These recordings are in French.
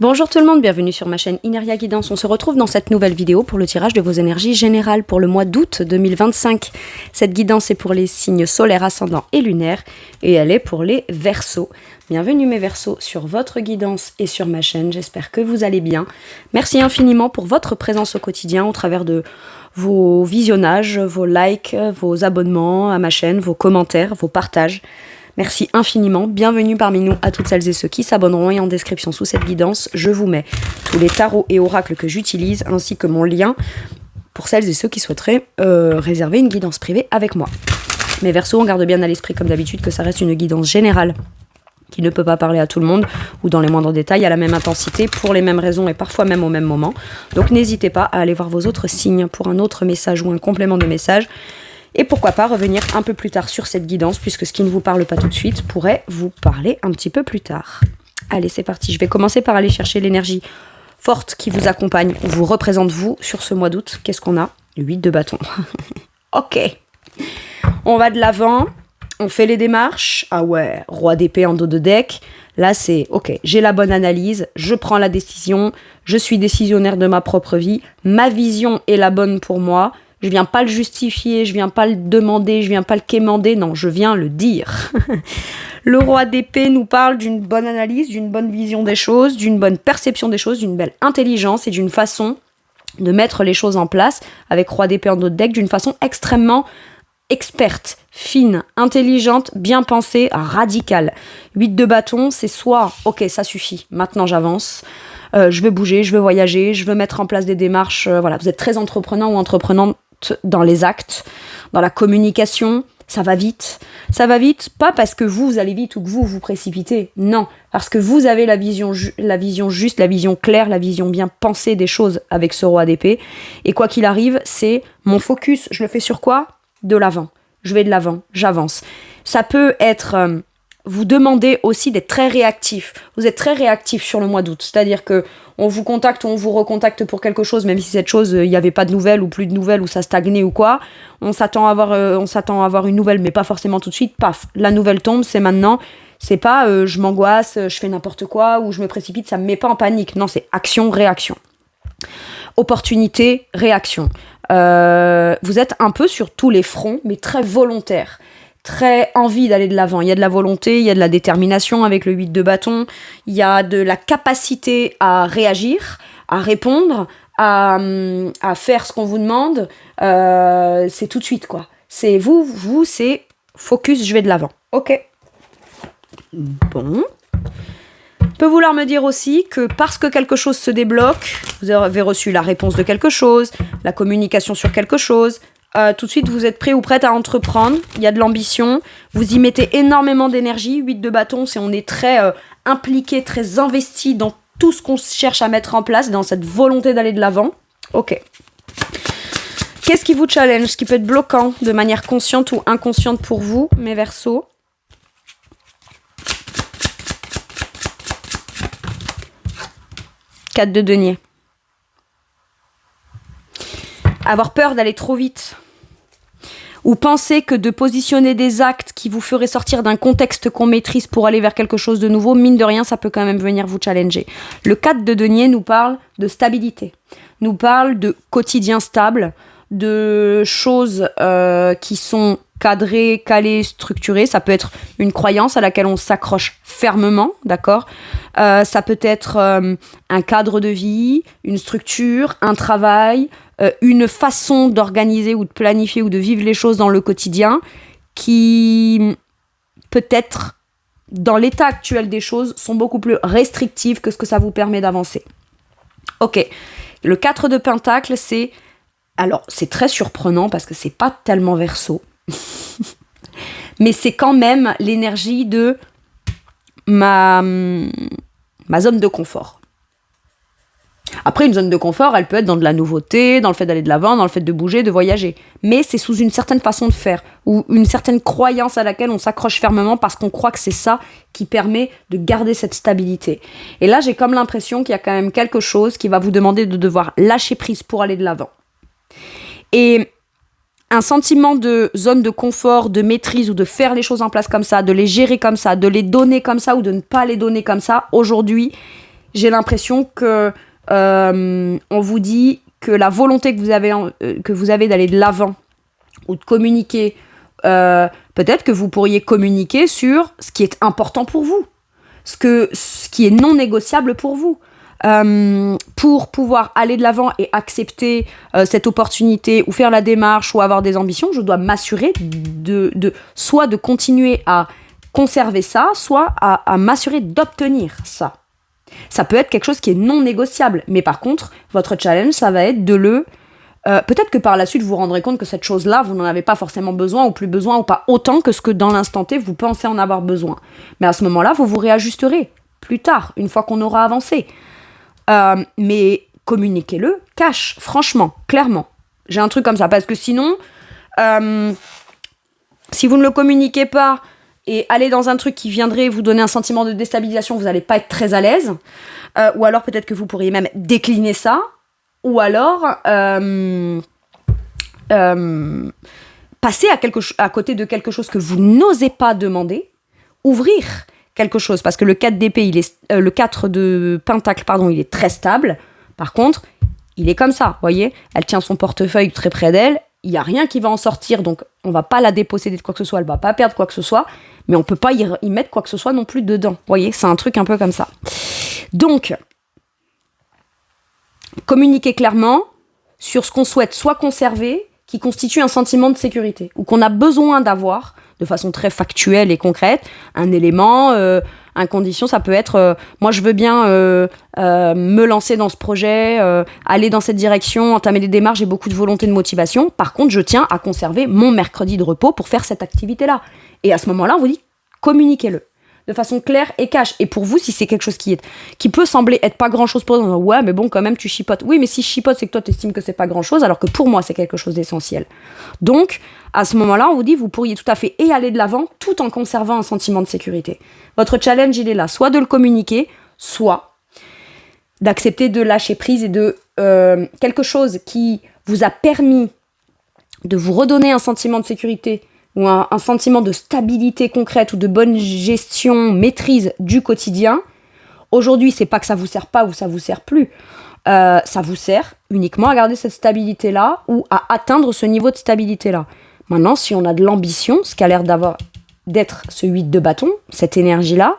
Bonjour tout le monde, bienvenue sur ma chaîne Ineria Guidance. On se retrouve dans cette nouvelle vidéo pour le tirage de vos énergies générales pour le mois d'août 2025. Cette guidance est pour les signes solaires, ascendants et lunaires et elle est pour les Verseaux. Bienvenue mes Verseaux sur votre guidance et sur ma chaîne, j'espère que vous allez bien. Merci infiniment pour votre présence au quotidien au travers de vos visionnages, vos likes, vos abonnements à ma chaîne, vos commentaires, vos partages. Merci infiniment, bienvenue parmi nous à toutes celles et ceux qui s'abonneront et en description sous cette guidance, je vous mets tous les tarots et oracles que j'utilise ainsi que mon lien pour celles et ceux qui souhaiteraient réserver une guidance privée avec moi. Mes Verseaux, on garde bien à l'esprit comme d'habitude que ça reste une guidance générale qui ne peut pas parler à tout le monde ou dans les moindres détails à la même intensité pour les mêmes raisons et parfois même au même moment. Donc n'hésitez pas à aller voir vos autres signes pour un autre message ou un complément de message. Et pourquoi pas revenir un peu plus tard sur cette guidance, puisque ce qui ne vous parle pas tout de suite pourrait vous parler un petit peu plus tard. Allez, c'est parti. Je vais commencer par aller chercher l'énergie forte qui vous accompagne, vous représente vous sur ce mois d'août. Qu'est-ce qu'on a ? Le 8 de bâton. Ok. On va de l'avant, on fait les démarches. Ah ouais, roi d'épée en dos de deck. Là, c'est ok, j'ai la bonne analyse, je prends la décision, je suis décisionnaire de ma propre vie, ma vision est la bonne pour moi. Je viens pas le justifier, je viens pas le demander, je viens pas le quémander, non, je viens le dire. Le roi d'épée nous parle d'une bonne analyse, d'une bonne vision des choses, d'une bonne perception des choses, d'une belle intelligence et d'une façon de mettre les choses en place avec roi d'épée en dos de deck d'une façon extrêmement experte, fine, intelligente, bien pensée, radicale. 8 de bâton, c'est soit, ok, ça suffit, maintenant j'avance, je veux bouger, je veux voyager, je veux mettre en place des démarches, voilà, vous êtes très entreprenant ou entreprenante dans les actes, dans la communication, ça va vite, pas parce que vous allez vite ou que vous précipitez, non, parce que vous avez la vision juste, la vision claire, la vision bien pensée des choses avec ce roi d'épée, et quoi qu'il arrive, c'est mon focus, je le fais sur quoi ? De l'avant, je vais de l'avant, j'avance. Ça peut être... vous demandez aussi d'être très réactif. Vous êtes très réactif sur le mois d'août. C'est-à-dire que on vous contacte ou on vous recontacte pour quelque chose, même si cette chose, il n'y avait pas de nouvelles ou plus de nouvelles ou ça stagnait ou quoi. On s'attend à avoir une nouvelle, mais pas forcément tout de suite. Paf, la nouvelle tombe, c'est maintenant. C'est pas je m'angoisse, je fais n'importe quoi ou je me précipite, ça me met pas en panique. Non, c'est action, réaction. Opportunité, réaction. Vous êtes un peu sur tous les fronts, mais très volontaire. Très envie d'aller de l'avant. Il y a de la volonté, il y a de la détermination avec le 8 de bâton, il y a de la capacité à réagir, à répondre, à faire ce qu'on vous demande. C'est tout de suite, quoi. C'est vous, c'est focus, je vais de l'avant. Ok. Bon. Peut vouloir me dire aussi que parce que quelque chose se débloque, vous avez reçu la réponse de quelque chose, la communication sur quelque chose, tout de suite vous êtes prêt ou prête à entreprendre, il y a de l'ambition, vous y mettez énormément d'énergie, 8 de bâton, on est très impliqué, très investi dans tout ce qu'on cherche à mettre en place, dans cette volonté d'aller de l'avant. Ok. Qu'est-ce qui vous challenge, ce qui peut être bloquant de manière consciente ou inconsciente pour vous, mes Verseaux ? Quatre de denier. Avoir peur d'aller trop vite. Ou penser que de positionner des actes qui vous feraient sortir d'un contexte qu'on maîtrise pour aller vers quelque chose de nouveau, mine de rien, ça peut quand même venir vous challenger. Le 4 de denier nous parle de stabilité, nous parle de quotidien stable, de choses qui sont cadrées, calées, structurées. Ça peut être une croyance à laquelle on s'accroche fermement, d'accord ? Ça peut être un cadre de vie, une structure, un travail, une façon d'organiser ou de planifier ou de vivre les choses dans le quotidien qui, peut-être, dans l'état actuel des choses, sont beaucoup plus restrictives que ce que ça vous permet d'avancer. Ok, le 4 de Pentacle, c'est... Alors, c'est très surprenant parce que c'est pas tellement Verseau, mais c'est quand même l'énergie de ma zone de confort. Après, une zone de confort, elle peut être dans de la nouveauté, dans le fait d'aller de l'avant, dans le fait de bouger, de voyager. Mais c'est sous une certaine façon de faire, ou une certaine croyance à laquelle on s'accroche fermement parce qu'on croit que c'est ça qui permet de garder cette stabilité. Et là, j'ai comme l'impression qu'il y a quand même quelque chose qui va vous demander de devoir lâcher prise pour aller de l'avant. Et un sentiment de zone de confort, de maîtrise ou de faire les choses en place comme ça, de les gérer comme ça, de les donner comme ça ou de ne pas les donner comme ça, aujourd'hui, j'ai l'impression que on vous dit que la volonté que vous avez d'aller de l'avant ou de communiquer, peut-être que vous pourriez communiquer sur ce qui est important pour vous, ce qui est non négociable pour vous. Pour pouvoir aller de l'avant et accepter cette opportunité ou faire la démarche ou avoir des ambitions, je dois m'assurer soit de continuer à conserver ça, soit à m'assurer d'obtenir ça. Ça peut être quelque chose qui est non négociable, mais par contre, votre challenge, ça va être peut-être que par la suite, vous vous rendrez compte que cette chose-là, vous n'en avez pas forcément besoin, ou plus besoin, ou pas autant que ce que dans l'instant T, vous pensez en avoir besoin. Mais à ce moment-là, vous vous réajusterez plus tard, une fois qu'on aura avancé. Mais communiquez-le cash, franchement, clairement. J'ai un truc comme ça, parce que sinon, si vous ne le communiquez pas et allez dans un truc qui viendrait vous donner un sentiment de déstabilisation, vous n'allez pas être très à l'aise, ou alors peut-être que vous pourriez même décliner ça, ou alors passer à côté de quelque chose que vous n'osez pas demander, ouvrir quelque chose, parce que le 4 d'épée, le 4 de pentacle, il est très stable. Par contre, il est comme ça, voyez, elle tient son portefeuille très près d'elle, il n'y a rien qui va en sortir, donc on va pas la déposséder de quoi que ce soit, elle va pas perdre quoi que ce soit, mais on peut pas y mettre quoi que ce soit non plus dedans, voyez, c'est un truc un peu comme ça. Donc, communiquer clairement sur ce qu'on souhaite soit conserver, qui constitue un sentiment de sécurité, ou qu'on a besoin d'avoir, de façon très factuelle et concrète, un élément, une condition, ça peut être moi je veux bien me lancer dans ce projet, aller dans cette direction, entamer des démarches, j'ai beaucoup de volonté, de motivation, par contre je tiens à conserver mon mercredi de repos pour faire cette activité-là. Et à ce moment-là, on vous dit, communiquez-le de façon claire et cash. Et pour vous, si c'est quelque chose qui peut sembler être pas grand-chose pour vous, ouais, mais bon, quand même, tu chipotes. Oui, mais si je chipote, c'est que toi, tu estimes que c'est pas grand-chose, alors que pour moi, c'est quelque chose d'essentiel. Donc, à ce moment-là, on vous dit, vous pourriez tout à fait aller de l'avant, tout en conservant un sentiment de sécurité. Votre challenge, il est là, soit de le communiquer, soit d'accepter de lâcher prise et de quelque chose qui vous a permis de vous redonner un sentiment de sécurité, ou un sentiment de stabilité concrète ou de bonne gestion, maîtrise du quotidien. Aujourd'hui, c'est pas que ça vous sert pas ou ça vous sert plus. Ça vous sert uniquement à garder cette stabilité-là ou à atteindre ce niveau de stabilité-là. Maintenant, si on a de l'ambition, ce qui a l'air d'être ce 8 de bâton, cette énergie-là,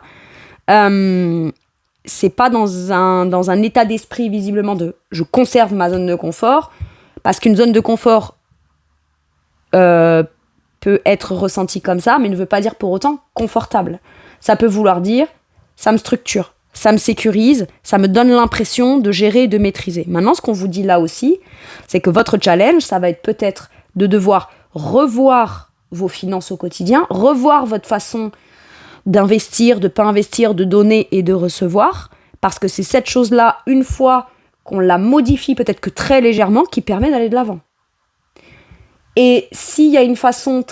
c'est pas dans un état d'esprit visiblement de « je conserve ma zone de confort », parce qu'une zone de confort peut être ressenti comme ça, mais ne veut pas dire pour autant confortable. Ça peut vouloir dire, ça me structure, ça me sécurise, ça me donne l'impression de gérer et de maîtriser. Maintenant, ce qu'on vous dit là aussi, c'est que votre challenge, ça va être peut-être de devoir revoir vos finances au quotidien, revoir votre façon d'investir, de ne pas investir, de donner et de recevoir, parce que c'est cette chose-là, une fois qu'on la modifie peut-être que très légèrement, qui permet d'aller de l'avant. Et s'il y a une façon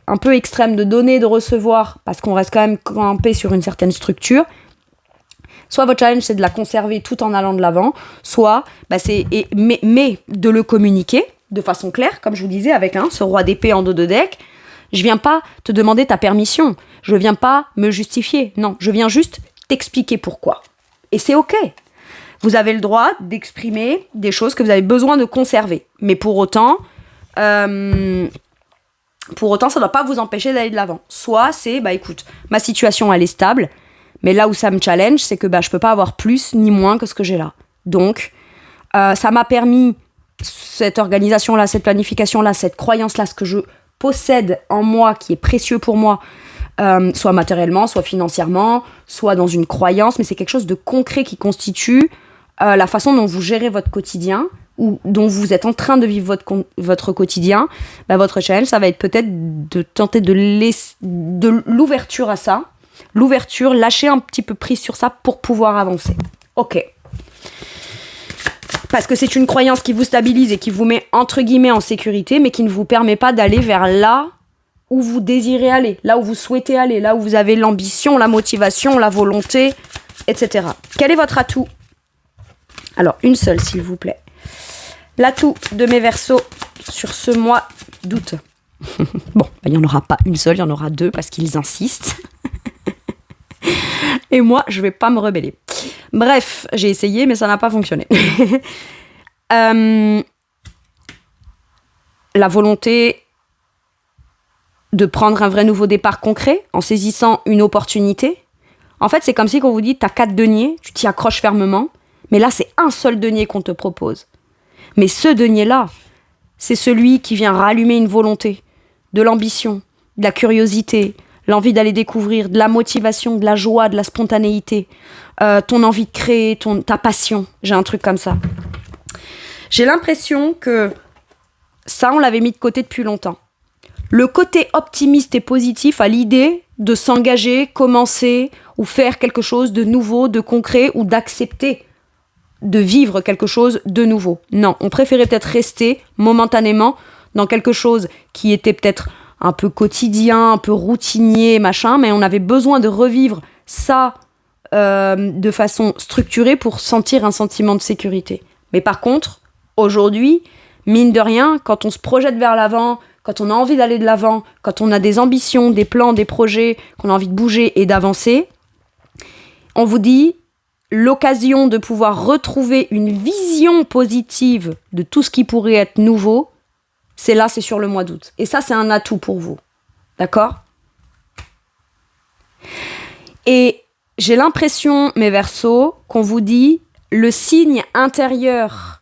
un peu extrême de donner, de recevoir, parce qu'on reste quand même campé sur une certaine structure, soit votre challenge, c'est de la conserver tout en allant de l'avant, soit, mais de le communiquer de façon claire, comme je vous disais, avec ce roi d'épée en dos de deck. Je viens pas te demander ta permission, je viens pas me justifier, non, je viens juste t'expliquer pourquoi. Et c'est ok. Vous avez le droit d'exprimer des choses que vous avez besoin de conserver, mais pour autant, ça ne doit pas vous empêcher d'aller de l'avant. Soit c'est, écoute, ma situation elle est stable, mais là où ça me challenge, c'est que je peux pas avoir plus ni moins que ce que j'ai là. Donc, ça m'a permis, cette organisation-là, cette planification-là, cette croyance-là, ce que je possède en moi, qui est précieux pour moi, soit matériellement, soit financièrement, soit dans une croyance, mais c'est quelque chose de concret qui constitue la façon dont vous gérez votre quotidien, ou dont vous êtes en train de vivre votre quotidien. Votre challenge, ça va être peut-être de tenter de l'ouverture à ça, lâcher un petit peu prise sur ça pour pouvoir avancer. Ok. Parce que c'est une croyance qui vous stabilise et qui vous met entre guillemets en sécurité, mais qui ne vous permet pas d'aller vers là où vous désirez aller, là où vous souhaitez aller, là où vous avez l'ambition, la motivation, la volonté, etc. Quel est votre atout ? Alors, une seule, s'il vous plaît. L'atout de mes Verseaux sur ce mois d'août. Bon, il n'y en aura pas une seule, il y en aura deux parce qu'ils insistent. Et moi, je ne vais pas me rebeller. Bref, j'ai essayé, mais ça n'a pas fonctionné. La volonté de prendre un vrai nouveau départ concret en saisissant une opportunité. En fait, c'est comme si on vous dit, t'as 4 deniers, tu t'y accroches fermement, mais là, c'est un seul denier qu'on te propose. Mais ce denier-là, c'est celui qui vient rallumer une volonté, de l'ambition, de la curiosité, l'envie d'aller découvrir, de la motivation, de la joie, de la spontanéité, ton envie de créer, ta passion. J'ai un truc comme ça. J'ai l'impression que ça, on l'avait mis de côté depuis longtemps. Le côté optimiste et positif à l'idée de s'engager, commencer ou faire quelque chose de nouveau, de concret ou d'accepter de vivre quelque chose de nouveau. Non, on préférait peut-être rester momentanément dans quelque chose qui était peut-être un peu quotidien, un peu routinier, machin, mais on avait besoin de revivre ça de façon structurée pour sentir un sentiment de sécurité. Mais par contre, aujourd'hui, mine de rien, quand on se projette vers l'avant, quand on a envie d'aller de l'avant, quand on a des ambitions, des plans, des projets, qu'on a envie de bouger et d'avancer, on vous dit l'occasion de pouvoir retrouver une vision positive de tout ce qui pourrait être nouveau, c'est sur le mois d'août. Et ça, c'est un atout pour vous. D'accord ? Et j'ai l'impression, mes Verseaux, qu'on vous dit le signe intérieur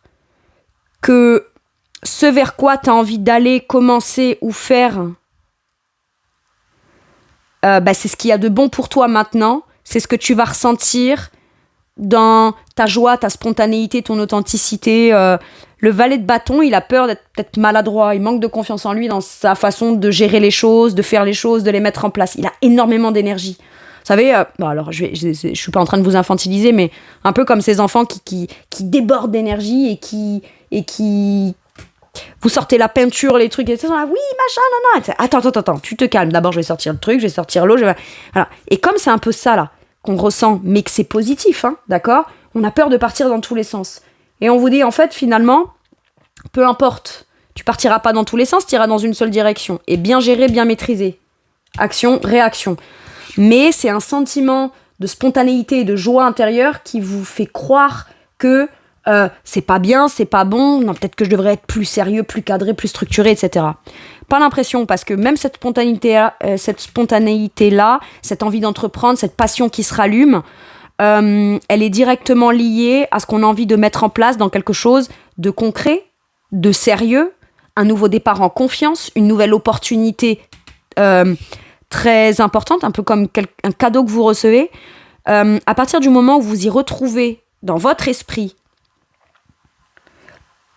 que ce vers quoi tu as envie d'aller, commencer ou faire, c'est ce qu'il y a de bon pour toi maintenant. C'est ce que tu vas ressentir dans ta joie, ta spontanéité, ton authenticité. Le valet de bâton, il a peur d'être peut-être maladroit. Il manque de confiance en lui dans sa façon de gérer les choses, de faire les choses, de les mettre en place. Il a énormément d'énergie. Vous savez, alors je suis pas en train de vous infantiliser, mais un peu comme ces enfants qui débordent d'énergie et qui vous sortez la peinture, les trucs, et ils sont là, oui, machin, non. Attends, tu te calmes. D'abord, je vais sortir le truc, je vais sortir l'eau. Voilà. Et comme c'est un peu ça, là, qu'on ressent, mais que c'est positif, hein, d'accord ? On a peur de partir dans tous les sens. Et on vous dit, en fait, finalement, peu importe, tu partiras pas dans tous les sens, tu iras dans une seule direction. Et bien géré, bien maîtrisé. Action, réaction. Mais c'est un sentiment de spontanéité et de joie intérieure qui vous fait croire que c'est pas bien, c'est pas bon, non, peut-être que je devrais être plus sérieux, plus cadré, plus structuré, etc. Pas l'impression, parce que même cette spontanéité-là, cette envie d'entreprendre, cette passion qui se rallume, elle est directement liée à ce qu'on a envie de mettre en place dans quelque chose de concret, de sérieux, un nouveau départ en confiance, une nouvelle opportunité très importante, un peu comme un cadeau que vous recevez. À partir du moment où vous y retrouvez dans votre esprit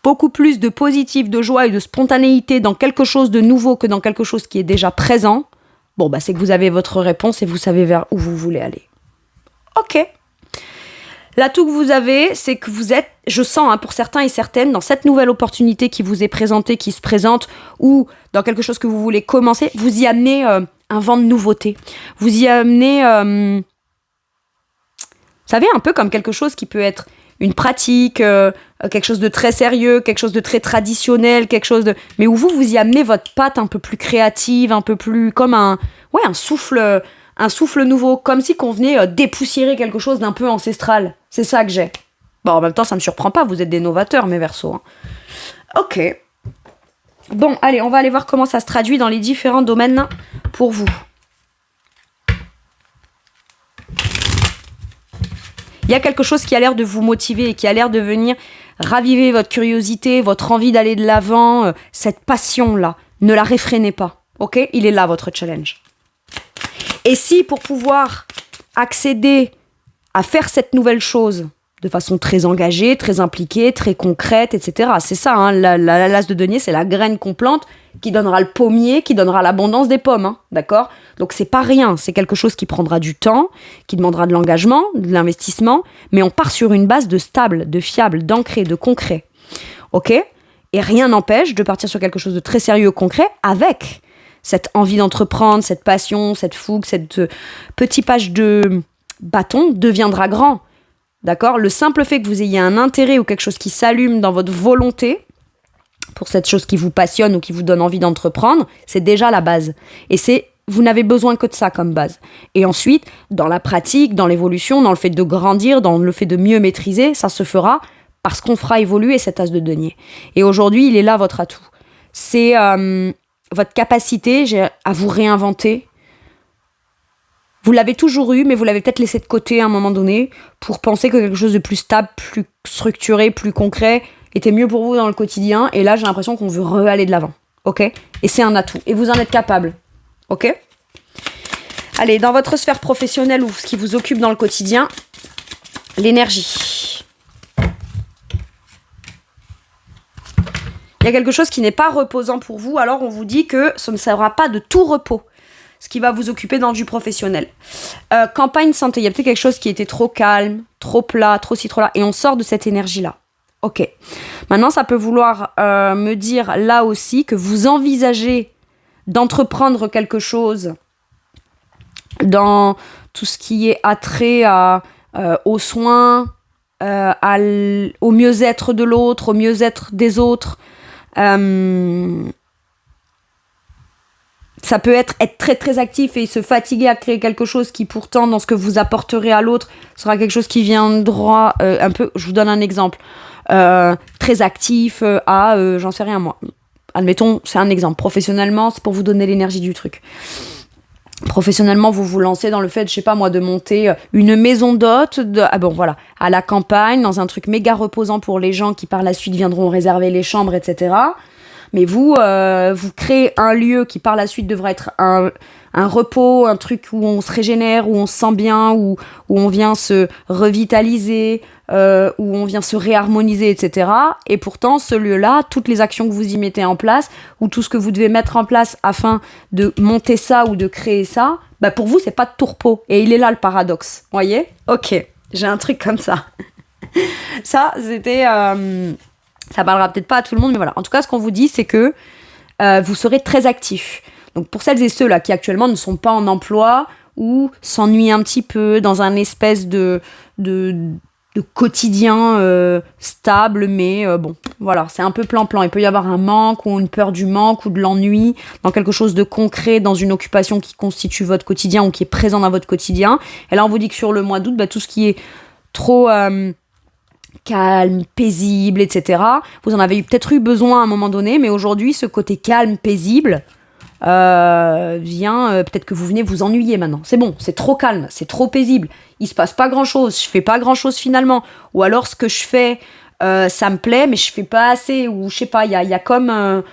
beaucoup plus de positif, de joie et de spontanéité dans quelque chose de nouveau que dans quelque chose qui est déjà présent, c'est que vous avez votre réponse et vous savez vers où vous voulez aller. Ok. L'atout que vous avez, c'est que vous êtes, je sens, pour certains et certaines, dans cette nouvelle opportunité qui vous est présentée, qui se présente, ou dans quelque chose que vous voulez commencer, vous y amenez un vent de nouveauté. Vous y amenez, vous savez, un peu comme quelque chose qui peut être une pratique, quelque chose de très sérieux, quelque chose de très traditionnel, mais où vous y amenez votre patte un peu plus créative, un peu plus comme un souffle nouveau, comme si qu'on venait dépoussiérer quelque chose d'un peu ancestral. C'est ça que j'ai. En même temps, ça me surprend pas, vous êtes des novateurs, mes Verseaux. Hein. Ok. Bon, allez, on va aller voir comment ça se traduit dans les différents domaines pour vous. Il y a quelque chose qui a l'air de vous motiver et qui a l'air de venir raviver votre curiosité, votre envie d'aller de l'avant, cette passion-là. Ne la réfrénez pas, ok ? Il est là, votre challenge. Et si, pour pouvoir accéder à faire cette nouvelle chose de façon très engagée, très impliquée, très concrète, etc., c'est ça, hein, l'as de denier, c'est la graine qu'on plante qui donnera le pommier, qui donnera l'abondance des pommes, hein, d'accord ? Donc c'est pas rien, c'est quelque chose qui prendra du temps, qui demandera de l'engagement, de l'investissement, mais on part sur une base de stable, de fiable, d'ancré, de concret. Ok ? Et rien n'empêche de partir sur quelque chose de très sérieux, concret, avec cette envie d'entreprendre, cette passion, cette fougue, cette petit page de bâton deviendra grand. D'accord ? Le simple fait que vous ayez un intérêt ou quelque chose qui s'allume dans votre volonté pour cette chose qui vous passionne ou qui vous donne envie d'entreprendre, c'est déjà la base. Et c'est vous n'avez besoin que de ça comme base. Et ensuite, dans la pratique, dans l'évolution, dans le fait de grandir, dans le fait de mieux maîtriser, ça se fera parce qu'on fera évoluer cet as de denier. Et aujourd'hui, il est là votre atout. C'est votre capacité à vous réinventer. Vous l'avez toujours eu, mais vous l'avez peut-être laissé de côté à un moment donné pour penser que quelque chose de plus stable, plus structuré, plus concret était mieux pour vous dans le quotidien. Et là, j'ai l'impression qu'on veut aller de l'avant. Ok ? Et c'est un atout. Et vous en êtes capable. Ok ? Allez, dans votre sphère professionnelle ou ce qui vous occupe dans le quotidien, l'énergie. Il y a quelque chose qui n'est pas reposant pour vous, alors on vous dit que ce ne sera pas de tout repos, ce qui va vous occuper dans du professionnel. Campagne santé, il y a peut-être quelque chose qui était trop calme, trop plat, trop ci, trop là, et on sort de cette énergie-là. Ok. Maintenant, ça peut vouloir me dire là aussi que vous envisagez d'entreprendre quelque chose dans tout ce qui est attrait aux soins, au mieux-être de l'autre, au mieux-être des autres. Ça peut être très très actif et se fatiguer à créer quelque chose qui pourtant dans ce que vous apporterez à l'autre sera quelque chose qui viendra un peu, je vous donne un exemple, très actif j'en sais rien moi, admettons c'est un exemple, professionnellement c'est pour vous donner l'énergie du truc. Professionnellement, vous vous lancez dans le fait, je sais pas moi, de monter une maison d'hôtes, à la campagne, dans un truc méga reposant pour les gens qui par la suite viendront réserver les chambres, etc. Mais vous créez un lieu qui par la suite devra être un repos, un truc où on se régénère, où on se sent bien, où on vient se revitaliser, où on vient se réharmoniser, etc. Et pourtant, ce lieu-là, toutes les actions que vous y mettez en place, ou tout ce que vous devez mettre en place afin de monter ça ou de créer ça, bah pour vous, c'est pas de tout repos. Et il est là le paradoxe, voyez ? Ok, j'ai un truc comme ça. Ça, c'était... ça parlera peut-être pas à tout le monde, mais voilà. En tout cas, ce qu'on vous dit, c'est que vous serez très actif. Donc, pour celles et ceux là qui actuellement ne sont pas en emploi ou s'ennuient un petit peu dans un espèce de quotidien stable, mais bon, voilà, c'est un peu plan-plan. Il peut y avoir un manque ou une peur du manque ou de l'ennui dans quelque chose de concret, dans une occupation qui constitue votre quotidien ou qui est présent dans votre quotidien. Et là, on vous dit que sur le mois d'août, tout ce qui est trop... calme, paisible, etc. Vous en avez peut-être eu besoin à un moment donné, mais aujourd'hui, ce côté calme, paisible vient... peut-être que vous venez vous ennuyer maintenant. C'est bon, c'est trop calme, c'est trop paisible. Il se passe pas grand-chose, je fais pas grand-chose finalement. Ou alors, ce que je fais, ça me plaît, mais je fais pas assez. Ou je sais pas, il y a comme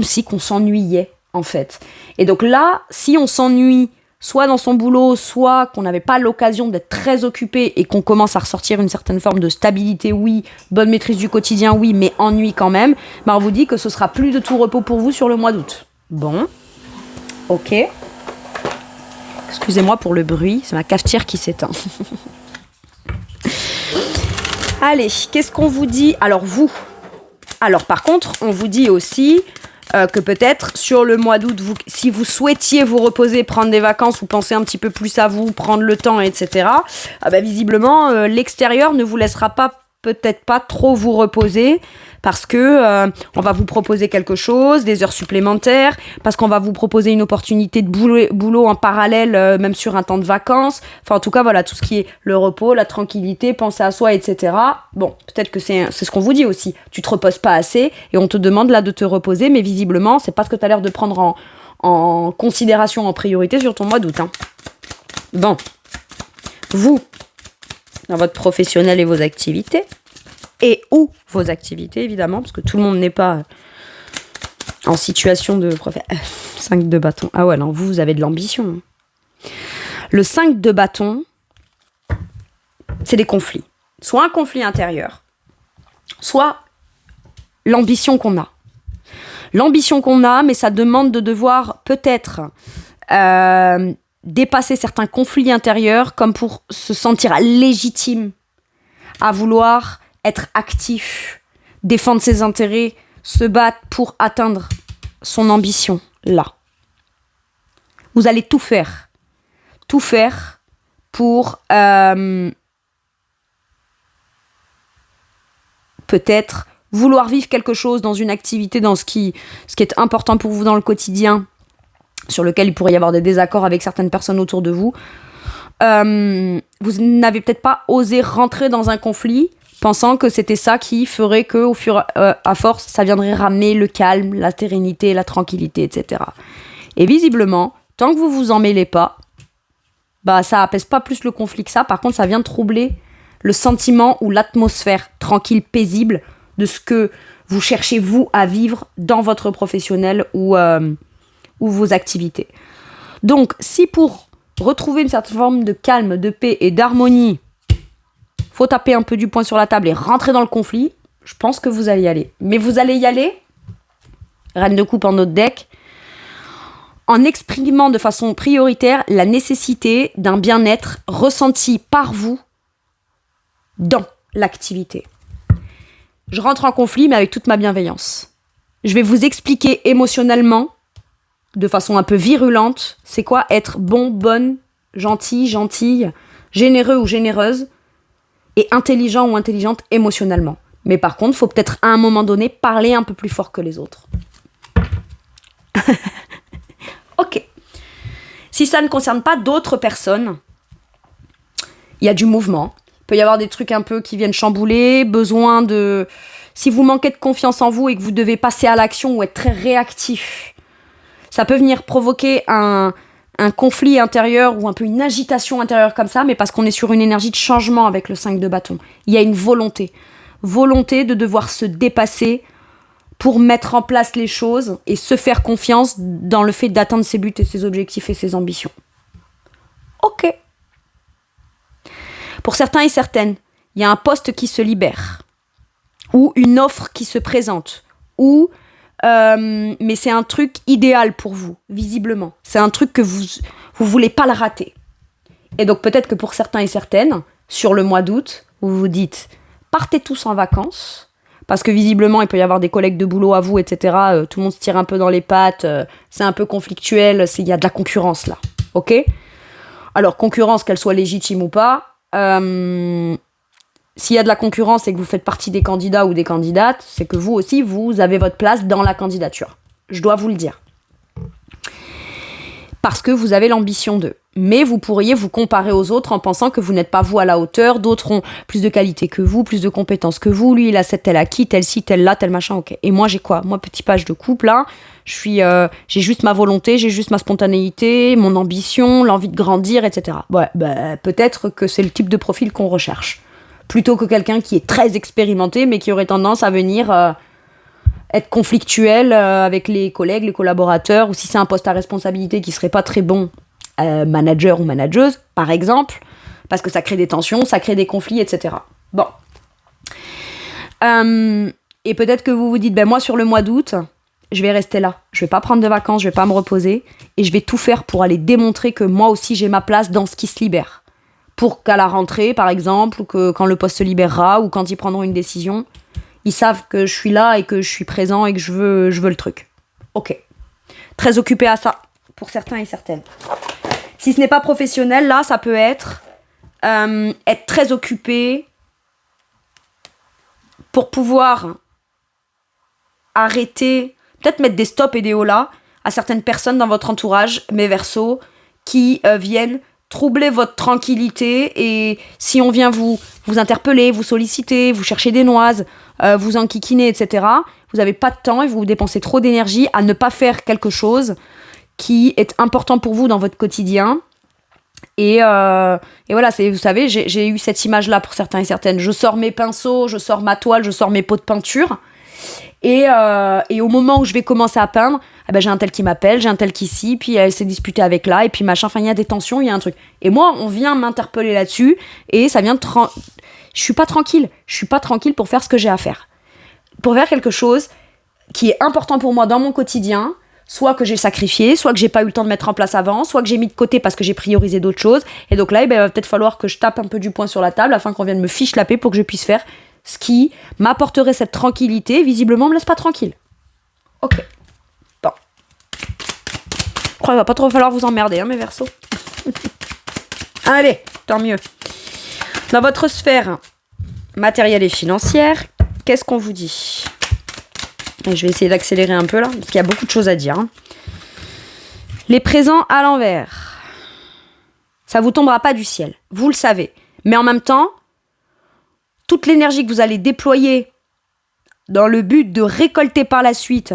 si qu'on s'ennuyait, en fait. Et donc là, si on s'ennuie soit dans son boulot, soit qu'on n'avait pas l'occasion d'être très occupé et qu'on commence à ressortir une certaine forme de stabilité, oui, bonne maîtrise du quotidien, oui, mais ennui quand même, on vous dit que ce sera plus de tout repos pour vous sur le mois d'août. Bon, ok. Excusez-moi pour le bruit, c'est ma cafetière qui s'éteint. Allez, qu'est-ce qu'on vous dit ? Alors par contre, on vous dit aussi... que peut-être sur le mois d'août, si vous souhaitiez vous reposer, prendre des vacances ou penser un petit peu plus à vous, prendre le temps, etc., visiblement, l'extérieur ne vous laissera peut-être pas trop vous reposer parce que on va vous proposer quelque chose, des heures supplémentaires, parce qu'on va vous proposer une opportunité de boulot en parallèle, même sur un temps de vacances. Enfin, en tout cas, voilà, tout ce qui est le repos, la tranquillité, penser à soi, etc. Bon, peut-être que c'est ce qu'on vous dit aussi. Tu te reposes pas assez et on te demande là de te reposer, mais visiblement, c'est pas ce que tu as l'air de prendre en considération, en priorité sur ton mois d'août. Hein. Bon, vous, dans votre professionnel et vos activités, et ou vos activités, évidemment, parce que tout le monde n'est pas en situation de... 5 de bâton. Ah ouais, non, vous avez de l'ambition. Le 5 de bâton, c'est des conflits. Soit un conflit intérieur, soit l'ambition qu'on a. L'ambition qu'on a, mais ça demande de devoir peut-être dépasser certains conflits intérieurs, comme pour se sentir légitime à vouloir être actif, défendre ses intérêts, se battre pour atteindre son ambition, là. Vous allez tout faire pour peut-être vouloir vivre quelque chose dans une activité, dans ce qui est important pour vous dans le quotidien, sur lequel il pourrait y avoir des désaccords avec certaines personnes autour de vous. Vous n'avez peut-être pas osé rentrer dans un conflit pensant que c'était ça qui ferait que, au fur à force, ça viendrait ramener le calme, la sérénité, la tranquillité, etc. Et visiblement, tant que vous vous en mêlez pas, bah ça apaise pas plus le conflit que ça. Par contre, ça vient troubler le sentiment ou l'atmosphère tranquille, paisible de ce que vous cherchez, vous, à vivre dans votre professionnel ou vos activités. Donc, si pour retrouver une certaine forme de calme, de paix et d'harmonie, faut taper un peu du poing sur la table et rentrer dans le conflit, je pense que vous allez y aller. Mais vous allez y aller, reine de coupe en autre deck, en exprimant de façon prioritaire la nécessité d'un bien-être ressenti par vous dans l'activité. Je rentre en conflit, mais avec toute ma bienveillance. Je vais vous expliquer émotionnellement, de façon un peu virulente, c'est quoi être bon, bonne, gentil, gentille, généreux ou généreuse, et intelligent ou intelligente émotionnellement. Mais par contre, il faut peut-être à un moment donné parler un peu plus fort que les autres. Ok. Si ça ne concerne pas d'autres personnes, il y a du mouvement. Il peut y avoir des trucs un peu qui viennent chambouler, besoin de... Si vous manquez de confiance en vous et que vous devez passer à l'action ou être très réactif, ça peut venir provoquer un conflit intérieur ou un peu une agitation intérieure comme ça, mais parce qu'on est sur une énergie de changement avec le 5 de bâton. Il y a une volonté. Volonté de devoir se dépasser pour mettre en place les choses et se faire confiance dans le fait d'atteindre ses buts et ses objectifs et ses ambitions. Ok. Pour certains et certaines, il y a un poste qui se libère, ou une offre qui se présente, ou mais c'est un truc idéal pour vous, visiblement. C'est un truc que vous voulez pas le rater. Et donc peut-être que pour certains et certaines, sur le mois d'août, vous vous dites, partez tous en vacances, parce que visiblement il peut y avoir des collègues de boulot à vous, etc. Tout le monde se tire un peu dans les pattes, c'est un peu conflictuel, il y a de la concurrence là, ok ? Alors concurrence, qu'elle soit légitime ou pas, s'il y a de la concurrence et que vous faites partie des candidats ou des candidates, c'est que vous aussi, vous avez votre place dans la candidature. Je dois vous le dire. Parce que vous avez l'ambition d'eux. Mais vous pourriez vous comparer aux autres en pensant que vous n'êtes pas vous à la hauteur, d'autres ont plus de qualité que vous, plus de compétences que vous, lui il a cette, tel acquis, tel ci, tel là, tel machin, ok. Et moi j'ai quoi ? Moi, petit page de couple, là, j'ai juste ma volonté, j'ai juste ma spontanéité, mon ambition, l'envie de grandir, etc. Ouais, peut-être que c'est le type de profil qu'on recherche. Plutôt que quelqu'un qui est très expérimenté, mais qui aurait tendance à venir être conflictuel avec les collègues, les collaborateurs, ou si c'est un poste à responsabilité qui serait pas très bon, manager ou manageuse, par exemple, parce que ça crée des tensions, ça crée des conflits, etc. Bon. Et peut-être que vous vous dites, moi, sur le mois d'août, je vais rester là. Je vais pas prendre de vacances, je vais pas me reposer, et je vais tout faire pour aller démontrer que moi aussi, j'ai ma place dans ce qui se libère. Pour qu'à la rentrée, par exemple, ou que quand le poste se libérera, ou quand ils prendront une décision, ils savent que je suis là et que je suis présent et que je veux le truc. Ok. Très occupé à ça, pour certains et certaines. Si ce n'est pas professionnel, là, ça peut être très occupé pour pouvoir arrêter, peut-être mettre des stops et des holas à certaines personnes dans votre entourage, mes Verseaux, qui viennent troubler votre tranquillité, et si on vient vous interpeller, vous solliciter, vous chercher des noises, vous enquiquiner, etc., vous n'avez pas de temps et vous dépensez trop d'énergie à ne pas faire quelque chose qui est important pour vous dans votre quotidien. Et voilà, vous savez, j'ai eu cette image-là pour certains et certaines. Je sors mes pinceaux, je sors ma toile, je sors mes pots de peinture. Et au moment où je vais commencer à peindre, j'ai un tel qui m'appelle, j'ai un tel qui ici, puis elle s'est disputée avec là, et puis machin, enfin il y a des tensions, il y a un truc. Et moi, on vient m'interpeller là-dessus, et ça vient je suis pas tranquille pour faire ce que j'ai à faire. Pour faire quelque chose qui est important pour moi dans mon quotidien, soit que j'ai sacrifié, soit que j'ai pas eu le temps de mettre en place avant, soit que j'ai mis de côté parce que j'ai priorisé d'autres choses. Et donc là, il va peut-être falloir que je tape un peu du poing sur la table afin qu'on vienne me fiche la paix pour que je puisse faire ce qui m'apporterait cette tranquillité. Visiblement, on me laisse pas tranquille. Ok. Bon. Je crois qu'il va pas trop falloir vous emmerder, mes Verseaux. Allez, tant mieux. Dans votre sphère matérielle et financière, qu'est-ce qu'on vous dit ? Et je vais essayer d'accélérer un peu là, parce qu'il y a beaucoup de choses à dire. Les présents à l'envers. Ça vous tombera pas du ciel, vous le savez. Mais en même temps, toute l'énergie que vous allez déployer dans le but de récolter par la suite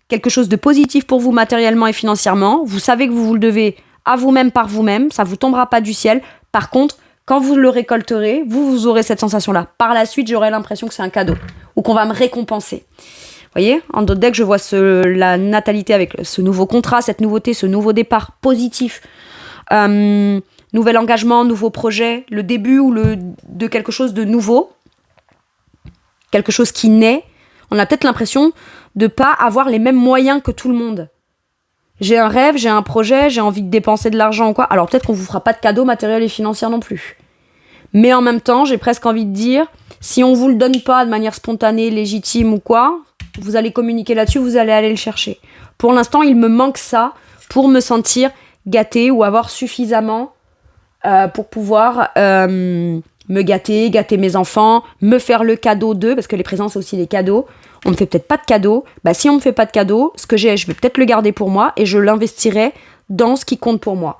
quelque chose de positif pour vous matériellement et financièrement, vous savez que vous le devez à vous-même par vous-même, ça vous tombera pas du ciel. Par contre, quand vous le récolterez, vous aurez cette sensation-là. Par la suite, j'aurai l'impression que c'est un cadeau ou qu'on va me récompenser. Vous voyez, en d'autres decks, je vois la natalité avec ce nouveau contrat, cette nouveauté, ce nouveau départ positif. Nouvel engagement, nouveau projet, le début de quelque chose de nouveau, quelque chose qui naît. On a peut-être l'impression de ne pas avoir les mêmes moyens que tout le monde. J'ai un rêve, j'ai un projet, j'ai envie de dépenser de l'argent ou quoi. Alors peut-être qu'on vous fera pas de cadeaux matériels et financiers non plus. Mais en même temps, j'ai presque envie de dire, si on vous le donne pas de manière spontanée, légitime ou quoi, vous allez communiquer là-dessus, vous allez aller le chercher. Pour l'instant, il me manque ça pour me sentir gâtée ou avoir suffisamment pour pouvoir me gâter mes enfants, me faire le cadeau d'eux, parce que les présents, c'est aussi les cadeaux. On me fait peut-être pas de cadeaux. Bah, si on me fait pas de cadeaux, ce que j'ai, je vais peut-être le garder pour moi et je l'investirai dans ce qui compte pour moi.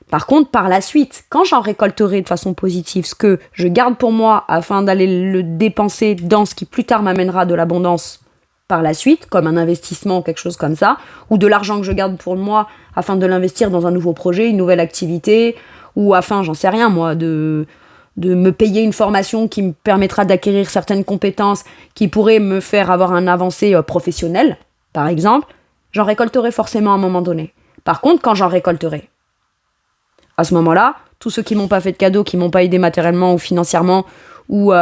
Par contre, par la suite, quand j'en récolterai de façon positive ce que je garde pour moi afin d'aller le dépenser dans ce qui plus tard m'amènera de l'abondance par la suite, comme un investissement ou quelque chose comme ça, ou de l'argent que je garde pour moi afin de l'investir dans un nouveau projet, une nouvelle activité, ou afin, j'en sais rien moi, de me payer une formation qui me permettra d'acquérir certaines compétences qui pourraient me faire avoir un avancée professionnel, par exemple, j'en récolterai forcément à un moment donné. Par contre, quand j'en récolterai, à ce moment-là, tous ceux qui m'ont pas fait de cadeaux, qui m'ont pas aidé matériellement ou financièrement, ou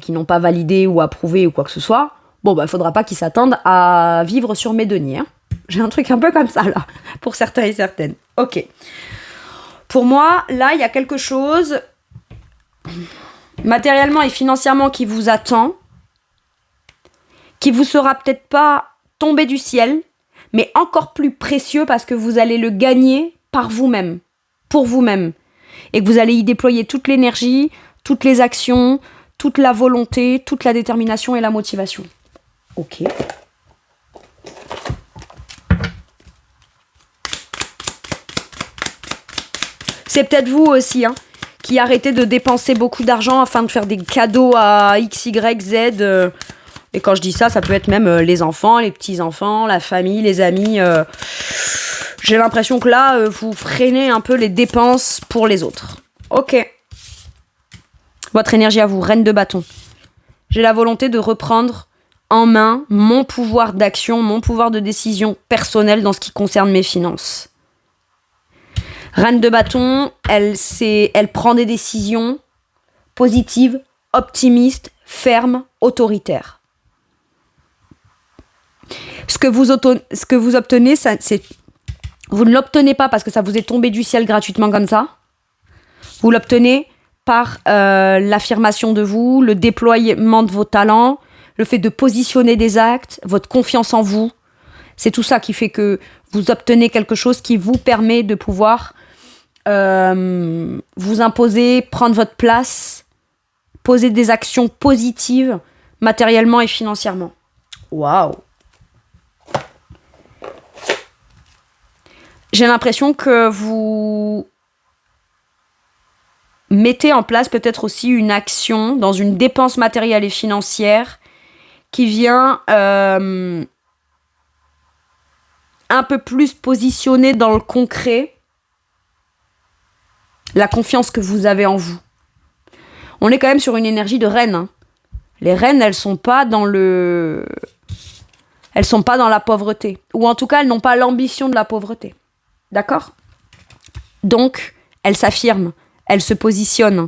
qui n'ont pas validé ou approuvé ou quoi que ce soit, bon, bah, faudra pas qu'ils s'attendent à vivre sur mes deniers. Hein. J'ai un truc un peu comme ça, là, pour certains et certaines. Ok. Pour moi, là, il y a quelque chose, matériellement et financièrement, qui vous attend, qui vous sera peut-être pas tombé du ciel, mais encore plus précieux parce que vous allez le gagner par vous-même, pour vous-même, et que vous allez y déployer toute l'énergie, toutes les actions, toute la volonté, toute la détermination et la motivation. Ok. C'est peut-être vous aussi, hein, qui arrêtez de dépenser beaucoup d'argent afin de faire des cadeaux à X, Y, Z. Et quand je dis ça, ça peut être même les enfants, les petits-enfants, la famille, les amis. J'ai l'impression que là, vous freinez un peu les dépenses pour les autres. Ok. Votre énergie à vous, reine de bâton. J'ai la volonté de reprendre en main mon pouvoir d'action, mon pouvoir de décision personnelle dans ce qui concerne mes finances. Reine de bâton, elle prend des décisions positives, optimistes, fermes, autoritaires. Ce que vous obtenez, vous ne l'obtenez pas parce que ça vous est tombé du ciel gratuitement comme ça. Vous l'obtenez par l'affirmation de vous, le déploiement de vos talents, le fait de positionner des actes, votre confiance en vous. C'est tout ça qui fait que vous obtenez quelque chose qui vous permet de pouvoir vous imposer, prendre votre place, poser des actions positives matériellement et financièrement. Waouh! J'ai l'impression que vous mettez en place peut-être aussi une action dans une dépense matérielle et financière qui vient un peu plus positionner dans le concret la confiance que vous avez en vous. On est quand même sur une énergie de reine. Hein. Les reines, elles sont pas dans la pauvreté. Ou en tout cas, elles n'ont pas l'ambition de la pauvreté. D'accord ? Donc, elles s'affirment, elles se positionnent.